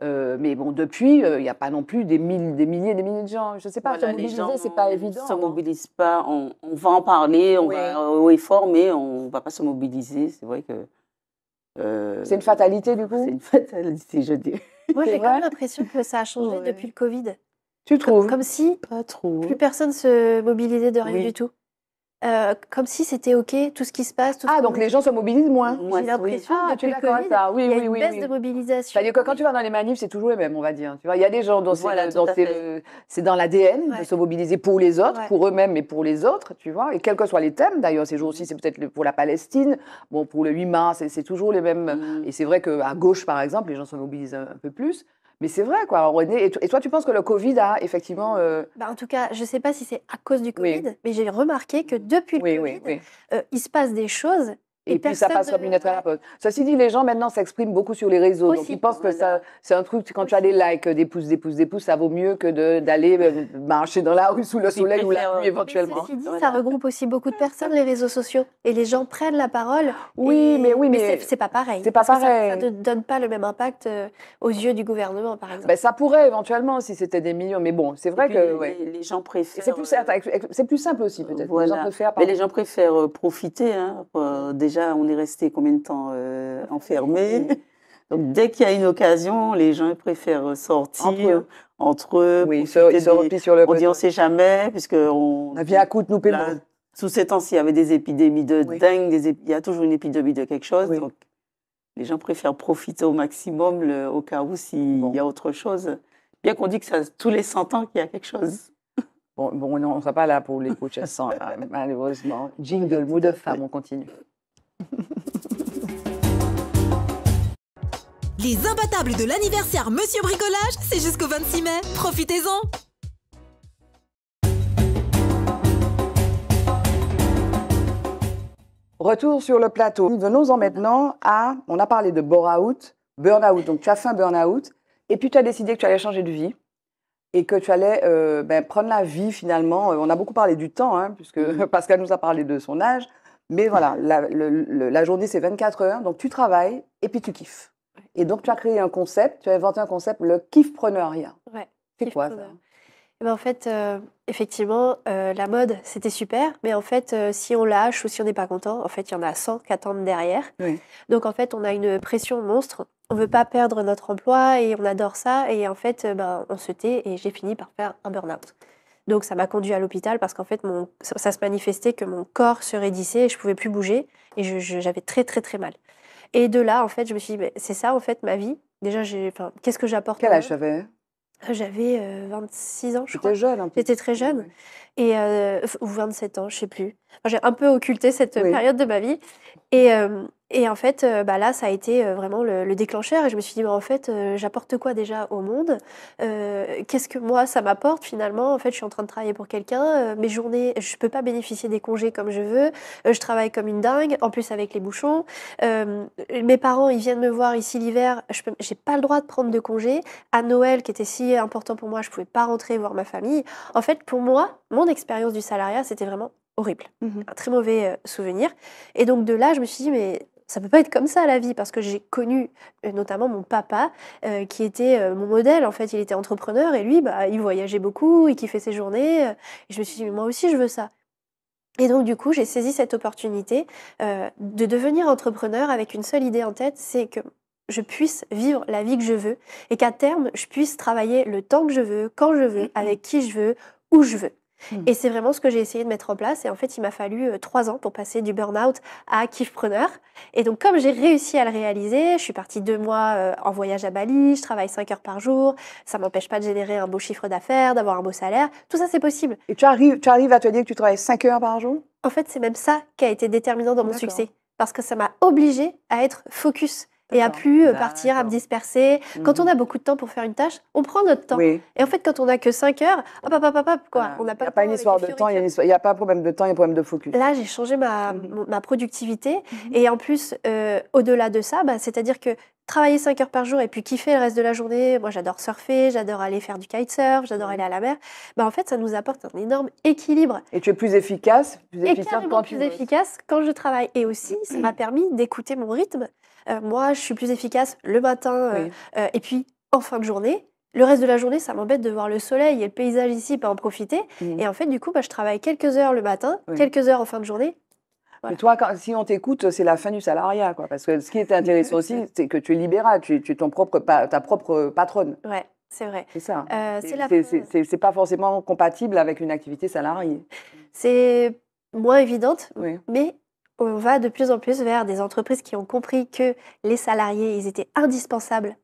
[SPEAKER 1] Mais bon, depuis, il n'y a pas non plus des milliers de gens. Je ne sais pas,
[SPEAKER 3] Voilà,
[SPEAKER 1] se
[SPEAKER 3] les
[SPEAKER 1] mobiliser,
[SPEAKER 3] gens
[SPEAKER 1] c'est pas évident.
[SPEAKER 3] ne se mobilisent pas. On va en parler, on
[SPEAKER 1] Oui.
[SPEAKER 3] va haut et fort, mais on ne va pas se mobiliser. C'est vrai que...
[SPEAKER 1] c'est une fatalité, du coup?
[SPEAKER 3] C'est une fatalité, je dirais.
[SPEAKER 4] Moi,
[SPEAKER 1] C'est
[SPEAKER 4] j'ai quand
[SPEAKER 1] vrai
[SPEAKER 4] même l'impression que ça a changé depuis le Covid.
[SPEAKER 1] Tu trouves?
[SPEAKER 4] Comme si
[SPEAKER 3] Pas trop.
[SPEAKER 4] plus personne se mobilisait de rien
[SPEAKER 1] Oui.
[SPEAKER 4] du tout. Comme si c'était OK, tout ce qui se passe. Tout ce
[SPEAKER 1] Ah,
[SPEAKER 4] qu'on
[SPEAKER 1] donc
[SPEAKER 4] dit.
[SPEAKER 1] les gens se mobilisent moins?
[SPEAKER 4] J'ai l'impression
[SPEAKER 1] Ah, tu
[SPEAKER 4] depuis
[SPEAKER 1] es
[SPEAKER 4] le
[SPEAKER 1] d'accord avec
[SPEAKER 4] Covid,
[SPEAKER 1] ça? Oui,
[SPEAKER 4] il y a
[SPEAKER 1] oui,
[SPEAKER 4] une
[SPEAKER 1] oui,
[SPEAKER 4] baisse
[SPEAKER 1] oui.
[SPEAKER 4] de mobilisation.
[SPEAKER 1] C'est-à-dire que quand tu vas dans les manifs, c'est toujours les mêmes, on va dire. Tu vois, il y a des gens dont
[SPEAKER 3] Voilà,
[SPEAKER 1] c'est
[SPEAKER 3] tout à fait.
[SPEAKER 1] c'est dans l'ADN de
[SPEAKER 4] Ouais.
[SPEAKER 1] se mobiliser pour les autres,
[SPEAKER 4] Ouais.
[SPEAKER 1] pour eux-mêmes et pour les autres, tu vois. Et quels que soient les thèmes, d'ailleurs, ces jours-ci, c'est peut-être pour la Palestine, bon, pour le 8 mars, c'est toujours les mêmes. Et c'est vrai qu'à gauche, par exemple, les gens se mobilisent un peu plus. Mais c'est vrai, quoi. René, et toi, tu penses que le Covid a effectivement...
[SPEAKER 4] Bah, en tout cas, je ne sais pas si c'est à cause du
[SPEAKER 1] Oui.
[SPEAKER 4] Covid, mais j'ai remarqué que depuis le
[SPEAKER 1] Oui,
[SPEAKER 4] Covid,
[SPEAKER 1] oui, oui.
[SPEAKER 4] il se passe des choses.
[SPEAKER 1] Et puis ça passe comme une lettre à la poste. Ceci dit, les gens maintenant s'expriment beaucoup sur les réseaux. Donc
[SPEAKER 4] Aussi.
[SPEAKER 1] ils pensent que ça, c'est un truc, quand tu as des likes, des pouces, ça vaut mieux que d'aller marcher dans la rue sous le soleil ou la pluie éventuellement.
[SPEAKER 4] Ceci dit, ça regroupe aussi beaucoup de personnes, les réseaux sociaux. Et les gens prennent la parole.
[SPEAKER 1] Oui, mais
[SPEAKER 4] c'est pas pareil.
[SPEAKER 1] c'est pas
[SPEAKER 4] parce que
[SPEAKER 1] pareil.
[SPEAKER 4] Ça ne donne pas le même impact aux yeux du gouvernement, par exemple.
[SPEAKER 1] Ben, ça pourrait éventuellement si c'était des millions. Mais bon, c'est vrai
[SPEAKER 3] Et puis,
[SPEAKER 1] que ouais.
[SPEAKER 3] les gens préfèrent...
[SPEAKER 1] C'est plus simple aussi peut-être.
[SPEAKER 3] Voilà.
[SPEAKER 1] Les gens préfèrent,
[SPEAKER 3] Mais les gens préfèrent profiter. Hein. Déjà, on est resté combien de temps enfermés? Donc, dès qu'il y a une occasion, les gens préfèrent sortir entre eux.
[SPEAKER 1] Oui,
[SPEAKER 3] profiter
[SPEAKER 1] ils se replient sur le
[SPEAKER 3] On dit
[SPEAKER 1] côté.
[SPEAKER 3] on ne sait jamais, puisque on
[SPEAKER 1] vient à coup de nous payer.
[SPEAKER 3] Sous ces temps-ci, il y avait des épidémies de dingue, il y a toujours une épidémie de quelque chose. Donc, les gens préfèrent profiter au maximum au cas où s'il y a autre chose. Bien qu'on dit que ça, tous les 100 ans qu'il y a quelque chose.
[SPEAKER 1] Bon, on ne sera pas là pour les coachs sans, malheureusement. Jingle, mot de femme, on continue.
[SPEAKER 14] Les imbattables de l'anniversaire Monsieur Bricolage, c'est jusqu'au 26 mai. Profitez-en!
[SPEAKER 1] Retour sur le plateau. Venons-en maintenant à... On a parlé de burn-out. Donc, tu as fait un burn-out et puis tu as décidé que tu allais changer de vie et que tu allais prendre la vie finalement. On a beaucoup parlé du temps, hein, puisque Pascal nous a parlé de son âge. Mais voilà, la journée, c'est 24 heures. Donc, tu travailles et puis tu kiffes. Et donc, tu as créé un concept, tu as inventé un concept, le kiffpreneuriat.
[SPEAKER 4] Ouais,
[SPEAKER 1] c'est quoi ça?
[SPEAKER 4] Eh ben, en fait, effectivement, la mode, c'était super. Mais en fait, si on lâche ou si on n'est pas content, en fait, il y en a 100 qui attendent derrière.
[SPEAKER 1] Oui.
[SPEAKER 4] Donc, en fait, on a une pression monstre. On ne veut pas perdre notre emploi et on adore ça. Et en fait, on se tait et j'ai fini par faire un burn-out. Donc, ça m'a conduit à l'hôpital parce qu'en fait, ça se manifestait que mon corps se raidissait et je ne pouvais plus bouger. Et j'avais très, très, très mal. Et de là, en fait, je me suis dit, c'est ça, en fait, ma vie. Déjà, qu'est-ce que j'apporte?
[SPEAKER 1] Quel âge tu avais?
[SPEAKER 4] J'avais 26 ans, je crois.
[SPEAKER 1] J'étais jeune un peu.
[SPEAKER 4] J'étais très jeune. Et, ou 27 ans, je ne sais plus. Enfin, j'ai un peu occulté cette période de ma vie. Et Et en fait, là, ça a été vraiment le déclencheur. Et je me suis dit, en fait, j'apporte quoi déjà au monde? Qu'est-ce que moi, ça m'apporte finalement? En fait, je suis en train de travailler pour quelqu'un. Mes journées, je ne peux pas bénéficier des congés comme je veux. Je travaille comme une dingue, en plus avec les bouchons. Mes parents, ils viennent me voir ici l'hiver. Je n'ai pas le droit de prendre de congés. À Noël, qui était si important pour moi, je ne pouvais pas rentrer voir ma famille. En fait, pour moi, mon expérience du salariat, c'était vraiment horrible. Un très mauvais souvenir. Et donc, de là, je me suis dit, mais ça peut pas être comme ça la vie, parce que j'ai connu notamment mon papa qui était mon modèle. En fait, il était entrepreneur et lui, il voyageait beaucoup, il kiffait ses journées. Et je me suis dit, mais moi aussi, je veux ça. Et donc, du coup, j'ai saisi cette opportunité de devenir entrepreneur avec une seule idée en tête, c'est que je puisse vivre la vie que je veux et qu'à terme, je puisse travailler le temps que je veux, quand je veux, avec qui je veux, où je veux. Et c'est vraiment ce que j'ai essayé de mettre en place. Et en fait, il m'a fallu 3 ans pour passer du burn-out à kiffpreneur. Et donc, comme j'ai réussi à le réaliser, je suis partie 2 mois en voyage à Bali, je travaille 5 heures par jour, ça ne m'empêche pas de générer un beau chiffre d'affaires, d'avoir un beau salaire. Tout ça, c'est possible.
[SPEAKER 1] Et tu arrives à te dire que tu travailles 5 heures par jour?
[SPEAKER 4] En fait, c'est même ça qui a été déterminant dans mon succès. Parce que ça m'a obligée à être focus. Et à plus partir, à me disperser. Quand on a beaucoup de temps pour faire une tâche, on prend notre temps. Et en fait, quand on n'a que 5 heures, quoi. On n'a pas.
[SPEAKER 1] Il n'y a pas une histoire de temps, il n'y a pas un problème de temps, il y a un problème de focus.
[SPEAKER 4] Là, j'ai changé ma productivité. Et en plus, au-delà de ça, c'est-à-dire que travailler 5 heures par jour et puis kiffer le reste de la journée, moi j'adore surfer, j'adore aller faire du kitesurf, j'adore aller à la mer, en fait, ça nous apporte un énorme équilibre.
[SPEAKER 1] Et tu es plus efficace,
[SPEAKER 4] efficace quand je travaille. Et aussi, ça m'a permis d'écouter mon rythme. Moi, je suis plus efficace le matin et puis en fin de journée. Le reste de la journée, ça m'embête de voir le soleil et le paysage ici, pas en profiter. Et en fait, du coup, je travaille quelques heures le matin, quelques heures en fin de journée.
[SPEAKER 1] Mais toi, si on t'écoute, c'est la fin du salariat, quoi. Parce que ce qui est intéressant aussi, c'est que tu es libéral, tu es ta propre patronne.
[SPEAKER 4] Ouais, c'est vrai.
[SPEAKER 1] C'est ça. C'est pas forcément compatible avec une activité salariée.
[SPEAKER 4] C'est moins évidente, mais on va de plus en plus vers des entreprises qui ont compris que les salariés, ils étaient indispensables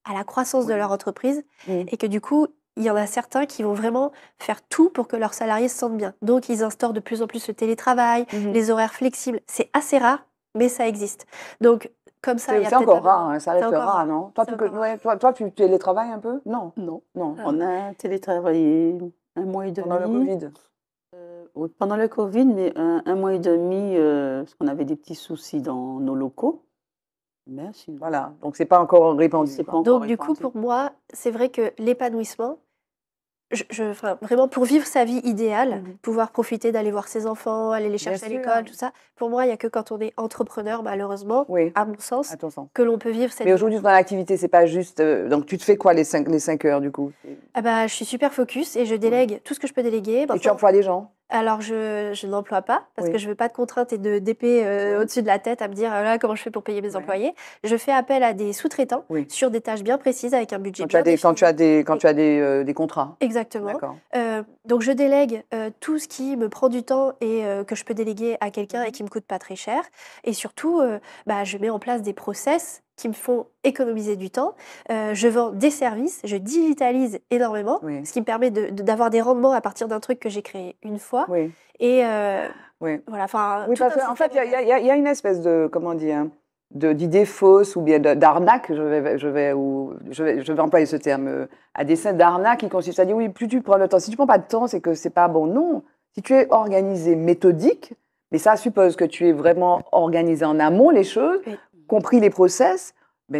[SPEAKER 4] à la croissance de leur entreprise et que du coup, il y en a certains qui vont vraiment faire tout pour que leurs salariés se sentent bien. Donc, ils instaurent de plus en plus le télétravail, les horaires flexibles. C'est assez rare, mais ça existe. Donc, comme ça,
[SPEAKER 1] c'est encore rare, ça reste rare, non? Toi, tu télétravailles un peu? Non.
[SPEAKER 3] On a télétravaillé 1 mois et demi.
[SPEAKER 1] Pendant le Covid?
[SPEAKER 3] Pendant le Covid, mais 1 mois et demi, parce qu'on avait des petits soucis dans nos locaux.
[SPEAKER 1] Merci. Voilà, donc c'est pas encore répandu.
[SPEAKER 4] Donc du coup, pour moi, c'est vrai que l'épanouissement, vraiment pour vivre sa vie idéale, pouvoir profiter d'aller voir ses enfants, aller les chercher à l'école, tout ça, pour moi, il n'y a que quand on est entrepreneur, malheureusement, à mon sens, que l'on peut vivre cette vie.
[SPEAKER 1] Mais aujourd'hui, dans l'activité, c'est pas juste... donc tu te fais quoi les 5 heures du coup?
[SPEAKER 4] Je suis super focus et je délègue tout ce que je peux déléguer.
[SPEAKER 1] Et tu emploies des gens?
[SPEAKER 4] Alors, je n'emploie pas, parce que je ne veux pas de contraintes et d'épée au-dessus de la tête à me dire là, comment je fais pour payer mes employés. Je fais appel à des sous-traitants sur des tâches bien précises avec un budget
[SPEAKER 1] quand tu as des contrats.
[SPEAKER 4] Exactement. Donc, je délègue tout ce qui me prend du temps et que je peux déléguer à quelqu'un et qui ne me coûte pas très cher. Et surtout, je mets en place des process qui me font économiser du temps. Je vends des services, je digitalise énormément, ce qui me permet d'avoir des rendements à partir d'un truc que j'ai créé une fois. Et voilà,
[SPEAKER 1] en fait, il y a une espèce de, comment dire, d'idée fausse ou bien d'arnaque, je vais employer ce terme à dessein, d'arnaque qui consiste à dire oui, plus tu prends le temps. Si tu ne prends pas de temps, c'est que c'est pas bon. Non, si tu es organisé, méthodique, mais ça suppose que tu es vraiment organisé en amont les choses, compris les process,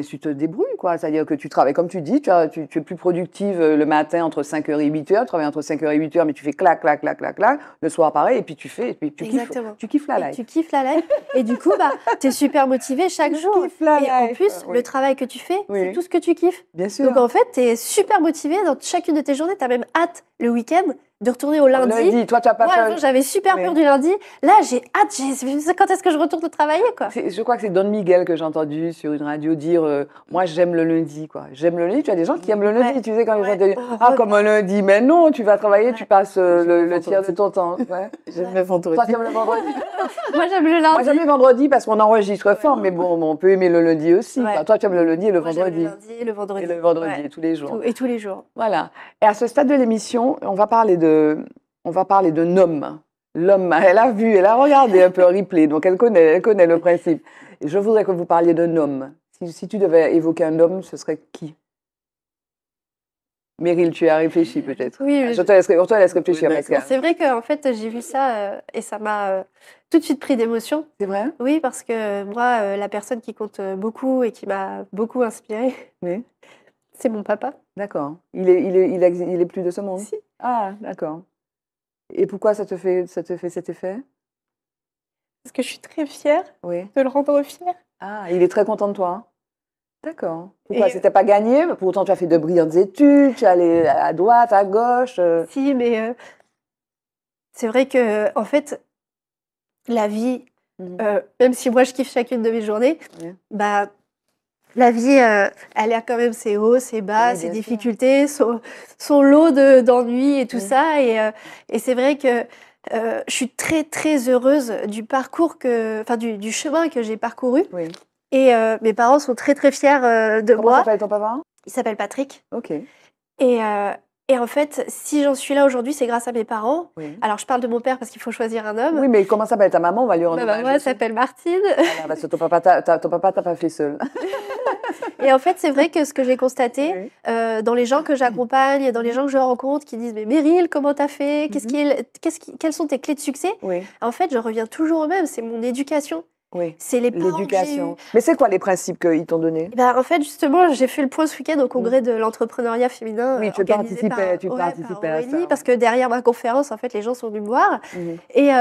[SPEAKER 1] tu te débrouilles, quoi. C'est-à-dire que tu travailles, comme tu dis, tu es plus productive le matin entre 5h et 8h, tu travailles entre 5h et 8h, mais tu fais clac, clac, clac, clac, clac, le soir pareil, et puis tu kiffes la life.
[SPEAKER 4] Tu kiffes la life, et du coup, tu es super motivé chaque jour. Et en plus, le travail que tu fais, c'est tout ce que tu kiffes.
[SPEAKER 1] Bien sûr.
[SPEAKER 4] Donc en fait, tu es super motivé dans chacune de tes journées, tu as même hâte le week-end de retourner au lundi.
[SPEAKER 1] Toi, tu n'as pas
[SPEAKER 4] Moi, j'avais super peur du lundi. Là, j'ai hâte. Quand est-ce que je retourne travailler, quoi?
[SPEAKER 1] Je crois que c'est Don Miguel que j'ai entendu sur une radio dire moi, j'aime le lundi, quoi. J'aime le lundi. Tu as des gens qui aiment le lundi. Tu sais, quand les gens te disent comme un lundi. Mais non, tu vas travailler, tu passes le tiers de ton temps.
[SPEAKER 3] J'aime le vendredi.
[SPEAKER 1] Toi, tu aimes le vendredi?
[SPEAKER 4] Moi, j'aime le lundi.
[SPEAKER 1] Moi, j'aime le vendredi parce qu'on enregistre fort. Mais bon, on peut aimer le lundi aussi. Toi, tu aimes le lundi et le vendredi.
[SPEAKER 4] Le lundi et le vendredi.
[SPEAKER 1] Et le vendredi, tous les jours.
[SPEAKER 4] Et tous les jours.
[SPEAKER 1] Voilà. Et à ce stade de l'émission, on va parler de Nom. L'homme, elle a regardé un peu replay, donc elle connaît le principe. Et je voudrais que vous parliez d'un homme. Si tu devais évoquer un homme, ce serait qui? Meryl, tu as réfléchi peut-être.
[SPEAKER 4] Oui,
[SPEAKER 1] Je te laisse réfléchir.
[SPEAKER 3] Oui,
[SPEAKER 1] parce que-
[SPEAKER 4] C'est vrai qu'en fait, j'ai vu ça et ça m'a tout de suite pris d'émotion.
[SPEAKER 1] C'est vrai?
[SPEAKER 4] Oui, parce que moi, la personne qui compte beaucoup et qui m'a beaucoup inspirée,
[SPEAKER 1] Oui.
[SPEAKER 4] c'est mon papa.
[SPEAKER 1] D'accord. Il est plus de ce monde?
[SPEAKER 4] Si.
[SPEAKER 1] Ah, d'accord. Et pourquoi ça te fait cet effet?
[SPEAKER 4] Parce que je suis très fière
[SPEAKER 1] Oui.
[SPEAKER 4] de le rendre fier.
[SPEAKER 1] Ah, il est très content de toi. D'accord. Pourquoi?
[SPEAKER 4] Et-
[SPEAKER 1] C'était pas gagné? Pourtant, tu as fait de brillantes études, tu es allé à droite, à gauche.
[SPEAKER 4] Si, mais c'est vrai que, en fait, la vie, même si moi je kiffe chacune de mes journées,
[SPEAKER 1] Oui.
[SPEAKER 4] bah, la vie, elle a quand même ses hauts, ses bas,
[SPEAKER 1] Oui,
[SPEAKER 4] ses
[SPEAKER 1] bien sûr.
[SPEAKER 4] difficultés, son lot d'ennuis et tout ça. Et c'est vrai que je suis très, très heureuse du parcours du chemin que j'ai parcouru.
[SPEAKER 1] Oui.
[SPEAKER 4] Et mes parents sont très, très fiers de
[SPEAKER 1] Comment
[SPEAKER 4] moi.
[SPEAKER 1] s'appelle ton papa?
[SPEAKER 4] Il s'appelle Patrick.
[SPEAKER 1] Ok.
[SPEAKER 4] Et en fait, si j'en suis là aujourd'hui, c'est grâce à mes parents.
[SPEAKER 1] Oui.
[SPEAKER 4] Alors, je parle de mon père parce qu'il faut choisir un homme.
[SPEAKER 1] Oui, mais comment s'appelle ta maman? On va lui rendre
[SPEAKER 4] Ma maman, elle
[SPEAKER 1] hommage.
[SPEAKER 4] s'appelle Martine.
[SPEAKER 1] Voilà, parce que ton papa t'a pas fait seul.
[SPEAKER 4] Et en fait, c'est vrai que ce que j'ai constaté dans les gens que j'accompagne, dans les gens que je rencontre qui disent mais Meryl, comment t'as fait? Quelles sont tes clés de succès?
[SPEAKER 1] Oui.
[SPEAKER 4] En fait, je reviens toujours au même, c'est mon éducation.
[SPEAKER 1] Oui.
[SPEAKER 4] C'est les parents que j'ai
[SPEAKER 1] L'éducation.
[SPEAKER 4] eus.
[SPEAKER 1] Mais c'est quoi les principes qu'ils t'ont donnés?
[SPEAKER 4] En fait, justement, j'ai fait le point ce week-end au congrès de l'entrepreneuriat féminin.
[SPEAKER 1] Oui, tu
[SPEAKER 4] organisé
[SPEAKER 1] participais
[SPEAKER 4] par
[SPEAKER 1] à
[SPEAKER 4] Aurélie,
[SPEAKER 1] ça.
[SPEAKER 4] parce que derrière ma conférence, en fait, les gens sont venus me voir.
[SPEAKER 1] Mhm.
[SPEAKER 4] Et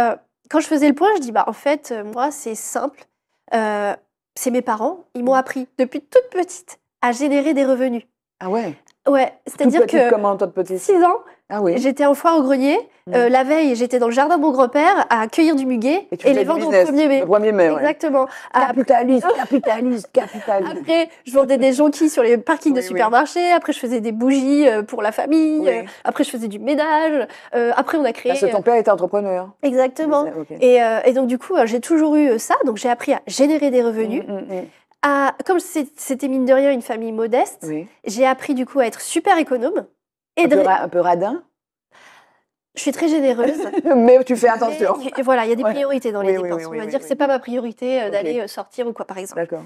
[SPEAKER 4] quand je faisais le point, je dis, en fait, moi, c'est simple. C'est mes parents, ils m'ont appris depuis toute petite à générer des revenus.
[SPEAKER 1] Ah ouais?
[SPEAKER 4] Ouais, c'est-à-dire
[SPEAKER 1] Toute petite
[SPEAKER 4] que
[SPEAKER 1] comment, toute petite?
[SPEAKER 4] 6 ans,
[SPEAKER 1] Ah oui.
[SPEAKER 4] j'étais en foire au grenier. La veille, j'étais dans le jardin de mon grand-père à cueillir du muguet
[SPEAKER 1] Et tu
[SPEAKER 4] et
[SPEAKER 1] faisais
[SPEAKER 4] les
[SPEAKER 1] du
[SPEAKER 4] vendre au
[SPEAKER 1] business,
[SPEAKER 4] 1er mai.
[SPEAKER 1] le 1er mai, ouais.
[SPEAKER 4] Exactement.
[SPEAKER 1] Capitaliste, capitaliste, capitaliste.
[SPEAKER 4] Après, je vendais des jonquilles sur les parkings de
[SPEAKER 1] Oui, oui.
[SPEAKER 4] supermarchés. Après, je faisais des bougies pour la famille.
[SPEAKER 1] Oui.
[SPEAKER 4] Après, je faisais du ménage. Après, on a créé...
[SPEAKER 1] Parce que ton père était entrepreneur.
[SPEAKER 4] Exactement.
[SPEAKER 1] Ok.
[SPEAKER 4] Et donc, du coup, j'ai toujours eu ça. Donc, j'ai appris à générer des revenus. Comme c'était mine de rien une famille modeste,
[SPEAKER 1] Oui.
[SPEAKER 4] j'ai appris du coup à être super économe. Et
[SPEAKER 1] Un peu radin?
[SPEAKER 4] Je suis très généreuse.
[SPEAKER 1] Mais tu fais attention.
[SPEAKER 4] Et voilà, il y a des priorités dans les
[SPEAKER 1] Oui, oui,
[SPEAKER 4] dépenses.
[SPEAKER 1] oui,
[SPEAKER 4] On
[SPEAKER 1] oui,
[SPEAKER 4] va
[SPEAKER 1] oui,
[SPEAKER 4] dire
[SPEAKER 1] oui.
[SPEAKER 4] que c'est pas ma priorité
[SPEAKER 1] Ok.
[SPEAKER 4] d'aller sortir ou quoi, par exemple.
[SPEAKER 1] D'accord.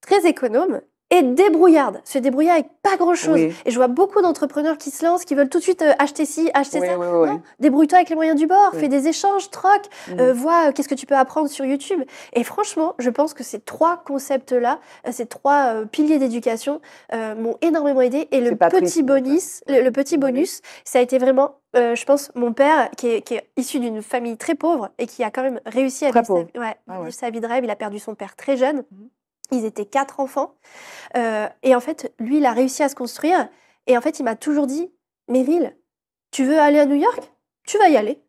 [SPEAKER 4] Très économe et débrouillarde. Se débrouiller avec pas grand-chose.
[SPEAKER 1] Oui.
[SPEAKER 4] Et je vois beaucoup d'entrepreneurs qui se lancent, qui veulent tout de suite acheter ci, acheter
[SPEAKER 1] Oui,
[SPEAKER 4] ça.
[SPEAKER 1] oui, oui.
[SPEAKER 4] Non, débrouille-toi avec les moyens du bord,
[SPEAKER 1] Oui.
[SPEAKER 4] fais des échanges, troque,
[SPEAKER 1] Mhm.
[SPEAKER 4] vois qu'est-ce que tu peux apprendre sur YouTube. Et franchement, je pense que ces 3 concepts-là, ces 3 piliers d'éducation m'ont énormément aidé. Et le
[SPEAKER 1] C'est Patrice,
[SPEAKER 4] petit bonus, le petit bonus, ça a été vraiment, je pense, mon père qui est issu d'une famille très pauvre et qui a quand même réussi à
[SPEAKER 1] Très
[SPEAKER 4] vivre
[SPEAKER 1] pauvre. Ah ouais.
[SPEAKER 4] vivre sa vie de rêve. Il a perdu son père très jeune. Ils étaient 4 enfants. Et en fait, lui, il a réussi à se construire. Et en fait, il m'a toujours dit, Meryl, tu veux aller à New York? Tu vas y aller.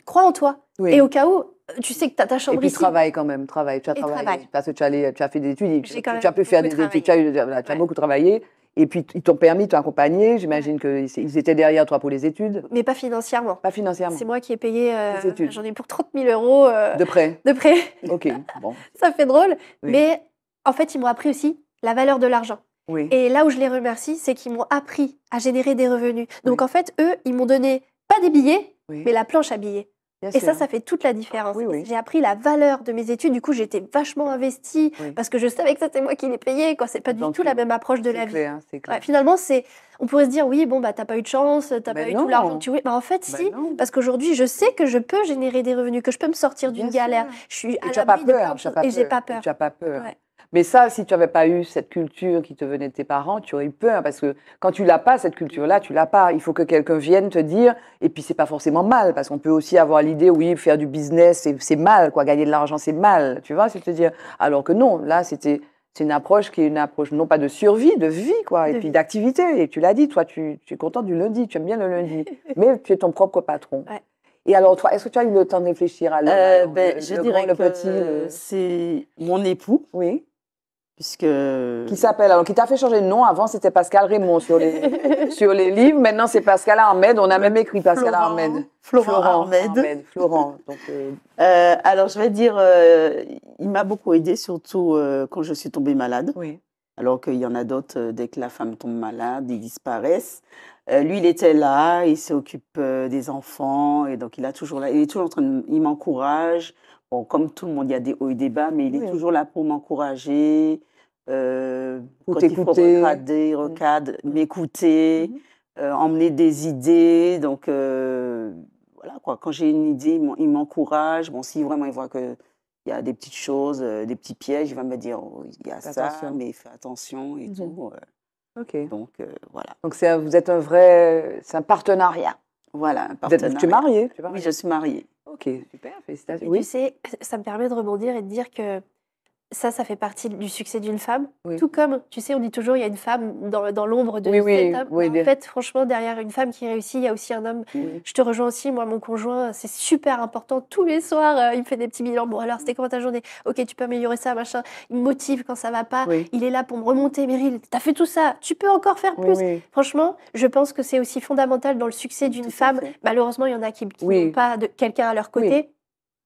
[SPEAKER 4] Crois en toi.
[SPEAKER 1] Oui.
[SPEAKER 4] Et au cas où, tu sais que tu as ta
[SPEAKER 1] Et
[SPEAKER 4] chambre
[SPEAKER 1] puis
[SPEAKER 4] ici.
[SPEAKER 1] travaille quand même, travaille. Tu as
[SPEAKER 4] Et
[SPEAKER 1] travaillé.
[SPEAKER 4] travaille.
[SPEAKER 1] Parce que tu as fait des études,
[SPEAKER 4] J'ai quand
[SPEAKER 1] tu as
[SPEAKER 4] même
[SPEAKER 1] pu faire
[SPEAKER 4] beaucoup
[SPEAKER 1] des études, tu as beaucoup travaillé. Et puis ils t'ont permis, t'ont accompagné. J'imagine qu'ils étaient derrière toi pour les études.
[SPEAKER 4] Mais pas financièrement.
[SPEAKER 1] Pas financièrement.
[SPEAKER 4] C'est moi qui ai payé,
[SPEAKER 1] Les études.
[SPEAKER 4] j'en ai pour 30 000 euros
[SPEAKER 1] De près.
[SPEAKER 4] de prêt.
[SPEAKER 1] Ok, bon.
[SPEAKER 4] Ça fait drôle.
[SPEAKER 1] Oui.
[SPEAKER 4] Mais en fait, ils m'ont appris aussi la valeur de l'argent.
[SPEAKER 1] Oui.
[SPEAKER 4] Et là où je les remercie, c'est qu'ils m'ont appris à générer des revenus. Donc en fait, eux, ils m'ont donné pas des billets,
[SPEAKER 1] Oui.
[SPEAKER 4] mais la planche à billets.
[SPEAKER 1] Bien
[SPEAKER 4] Et
[SPEAKER 1] sûr.
[SPEAKER 4] ça fait toute la différence.
[SPEAKER 1] Oui, oui.
[SPEAKER 4] J'ai appris la valeur de mes études. Du coup, j'étais vachement investie
[SPEAKER 1] Oui.
[SPEAKER 4] parce que je savais que c'était moi qui les payais. C'est pas du
[SPEAKER 1] Donc,
[SPEAKER 4] tout la même approche de la
[SPEAKER 1] C'est
[SPEAKER 4] vie.
[SPEAKER 1] clair, c'est clair.
[SPEAKER 4] Ouais, finalement, on pourrait se dire, oui, bon, t'as pas eu de chance, t'as
[SPEAKER 1] Ben
[SPEAKER 4] pas eu
[SPEAKER 1] non.
[SPEAKER 4] tout l'argent que tu voulais. En fait,
[SPEAKER 1] Ben
[SPEAKER 4] si,
[SPEAKER 1] non.
[SPEAKER 4] parce qu'aujourd'hui, je sais que je peux générer des revenus, que je peux me sortir d'une
[SPEAKER 1] Bien
[SPEAKER 4] galère.
[SPEAKER 1] sûr.
[SPEAKER 4] Je suis à
[SPEAKER 1] Et tu n'as pas
[SPEAKER 4] l'abri de plein
[SPEAKER 1] peur.
[SPEAKER 4] de choses. Et j'ai pas peur.
[SPEAKER 1] Tu n'as pas peur.
[SPEAKER 4] Ouais.
[SPEAKER 1] Mais ça, si tu n'avais pas eu cette culture qui te venait de tes parents, tu aurais eu peur. Parce que quand tu l'as pas, cette culture-là, tu l'as pas. Il faut que quelqu'un vienne te dire. Et puis, c'est pas forcément mal. Parce qu'on peut aussi avoir l'idée, oui, faire du business, c'est mal. Quoi. Gagner de l'argent, c'est mal. Tu vois, c'est te dire. Alors que non, là, c'est une approche qui est une approche non pas de survie, de vie, quoi. Et puis d'activité. Et tu l'as dit, toi, tu es contente du lundi. Tu aimes bien le lundi. Mais tu es ton propre patron.
[SPEAKER 4] Ouais.
[SPEAKER 1] Et alors, toi, est-ce que tu as eu le temps de réfléchir à l'homme,
[SPEAKER 3] Je dirais
[SPEAKER 1] le
[SPEAKER 3] que
[SPEAKER 1] petit
[SPEAKER 3] c'est mon époux,
[SPEAKER 1] Oui.
[SPEAKER 3] puisque...
[SPEAKER 1] Qui s'appelle, alors, qui t'a fait changer de nom. Avant, c'était Pascal Raymond sur les livres. Maintenant, c'est Pascal Ahmed. On a même écrit Pascal Ahmed.
[SPEAKER 3] Florent Ahmed.
[SPEAKER 1] Florent. Donc,
[SPEAKER 3] alors, je vais dire, il m'a beaucoup aidé, surtout quand je suis tombée malade.
[SPEAKER 1] oui.
[SPEAKER 3] Alors qu'il y en a d'autres, dès que la femme tombe malade, ils disparaissent. Lui, il était là, il s'occupe des enfants, et donc il est toujours en train il m'encourage. Bon, comme tout le monde, il y a des hauts et des bas, mais il est toujours là pour m'encourager.
[SPEAKER 1] Pour
[SPEAKER 3] quand il faut recadrer, m'écouter, emmener des idées. Donc, voilà, quoi. Quand j'ai une idée, il m'encourage. Bon, si vraiment il voit qu'il y a des petites choses, des petits pièges, il va me dire, oh, il y a ça, mais fais attention et tout.
[SPEAKER 1] Ok.
[SPEAKER 3] Donc, voilà.
[SPEAKER 1] Donc, vous êtes c'est un partenariat.
[SPEAKER 3] Voilà, un partenariat.
[SPEAKER 1] Tu es mariée,
[SPEAKER 3] Oui, je suis mariée.
[SPEAKER 1] Ok, super, félicitations.
[SPEAKER 4] Et
[SPEAKER 1] Oui.
[SPEAKER 4] tu sais, ça me permet de rebondir et de dire que ça fait partie du succès d'une femme.
[SPEAKER 1] Oui.
[SPEAKER 4] Tout comme, tu sais, on dit toujours il y a une femme dans l'ombre de
[SPEAKER 1] Oui,
[SPEAKER 4] cet homme.
[SPEAKER 1] oui,
[SPEAKER 4] En fait, franchement, derrière une femme qui réussit, il y a aussi un homme.
[SPEAKER 1] Oui.
[SPEAKER 4] Je te rejoins aussi, moi, mon conjoint, c'est super important. Tous les soirs, il me fait des petits bilans. Bon, alors, c'était comment ta journée? Ok, tu peux améliorer ça, machin. Il me motive quand ça va pas.
[SPEAKER 1] Oui.
[SPEAKER 4] Il est là pour me remonter. Meryl, t'as fait tout ça. Tu peux encore faire plus.
[SPEAKER 1] Oui.
[SPEAKER 4] Franchement, je pense que c'est aussi fondamental dans le succès d'une femme. Malheureusement, il y en a qui n'ont pas quelqu'un à leur côté.
[SPEAKER 1] Oui.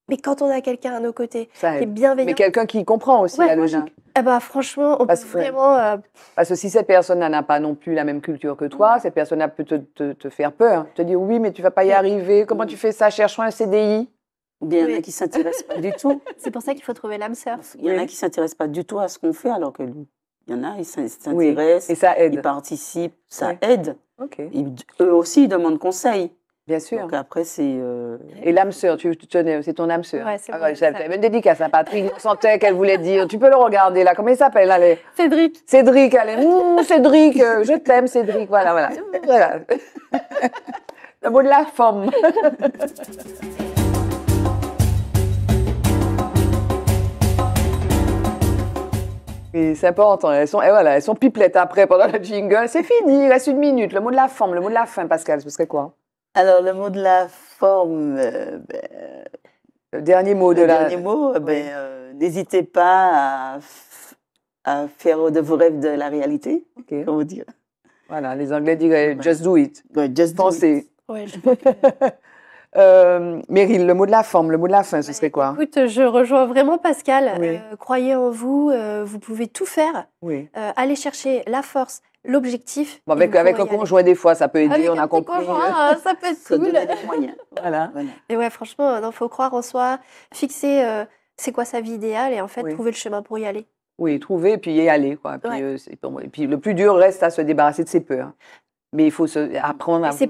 [SPEAKER 4] Mais quand on a quelqu'un à nos côtés,
[SPEAKER 1] Ça
[SPEAKER 4] qui est
[SPEAKER 1] aide.
[SPEAKER 4] bienveillant.
[SPEAKER 1] Mais quelqu'un qui comprend aussi la logique.
[SPEAKER 4] Eh ben, franchement, on peut vraiment.
[SPEAKER 1] Parce que si cette personne n'a pas non plus la même culture que toi, cette personne peut te faire peur. Te dire oui, mais tu vas pas y arriver. Comment tu fais ça? Cherchons un CDI.
[SPEAKER 3] Ou bien il y en a qui ne s'intéressent pas du tout.
[SPEAKER 4] C'est pour ça qu'il faut trouver l'âme sœur.
[SPEAKER 3] Il y en a qui ne s'intéressent pas du tout à ce qu'on fait, alors que lui, il y en a, ils s'intéressent.
[SPEAKER 1] Et ça aide.
[SPEAKER 3] Ils participent, ça aide.
[SPEAKER 1] Okay.
[SPEAKER 3] Eux aussi, ils demandent conseil.
[SPEAKER 1] Bien sûr.
[SPEAKER 3] Donc après, c'est...
[SPEAKER 1] Et l'âme sœur, tu tenais, c'est ton âme sœur.
[SPEAKER 4] Ouais, c'est
[SPEAKER 1] j'avais une dédicace à Patrick, on sentait qu'elle voulait dire. Tu peux le regarder là, comment il s'appelle? Allez.
[SPEAKER 4] Cédric.
[SPEAKER 1] Cédric, allez. Cédric, je t'aime, Cédric. Voilà. Le mot de la femme. Et c'est important, elles sont pipelettes après pendant le jingle. C'est fini, il reste 1 minute. Le mot de la forme, le mot de la fin, Pascal, ce serait quoi?
[SPEAKER 3] Alors, le mot de la forme,
[SPEAKER 1] le dernier mot
[SPEAKER 3] n'hésitez pas à faire de vos rêves de la réalité.
[SPEAKER 1] Okay.
[SPEAKER 3] Comment dire?
[SPEAKER 1] Voilà, les Anglais diraient just do it.
[SPEAKER 3] Just
[SPEAKER 1] Pensez.
[SPEAKER 4] Ouais,
[SPEAKER 1] Meryl, le mot de la forme, le mot de la fin, ce serait quoi?
[SPEAKER 4] Écoute, je rejoins vraiment Pascal. Oui. Croyez en vous, vous pouvez tout faire.
[SPEAKER 1] Oui.
[SPEAKER 4] Allez chercher la force, l'objectif.
[SPEAKER 1] Bon, avec un conjoint, des fois, ça peut aider,
[SPEAKER 4] avec
[SPEAKER 1] on a compris.
[SPEAKER 4] Conjoint, ça peut être cool.
[SPEAKER 1] Voilà.
[SPEAKER 4] Et ouais, franchement, il faut croire en soi, fixer c'est quoi sa vie idéale et en fait, trouver le chemin pour y aller.
[SPEAKER 1] Oui, trouver et puis y aller, quoi. Puis, et puis le plus dur reste à se débarrasser de ses peurs. Mais il faut apprendre à se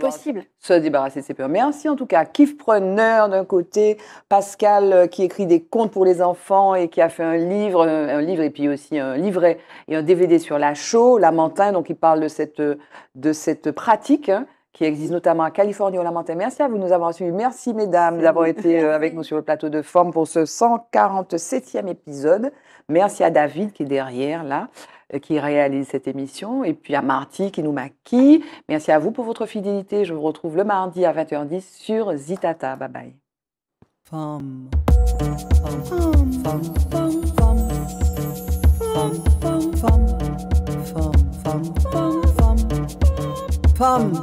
[SPEAKER 1] débarrasser de ses peurs. Merci en tout cas. Kiffpreneur d'un côté, Pascal qui écrit des contes pour les enfants et qui a fait un livre et puis aussi un livret et un DVD sur la chaux, Lamentin, donc il parle de cette pratique qui existe notamment à Californie au Lamentin. Merci à vous de nous avoir suivis. Merci mesdames d'avoir été avec nous sur le plateau de Forme pour ce 147e épisode. Merci à David qui est derrière là, qui réalise cette émission, et puis à Marty qui nous maquille. Merci à vous pour votre fidélité. Je vous retrouve le mardi à 20h10 sur Zitata. Bye bye.
[SPEAKER 2] Femme. Femme.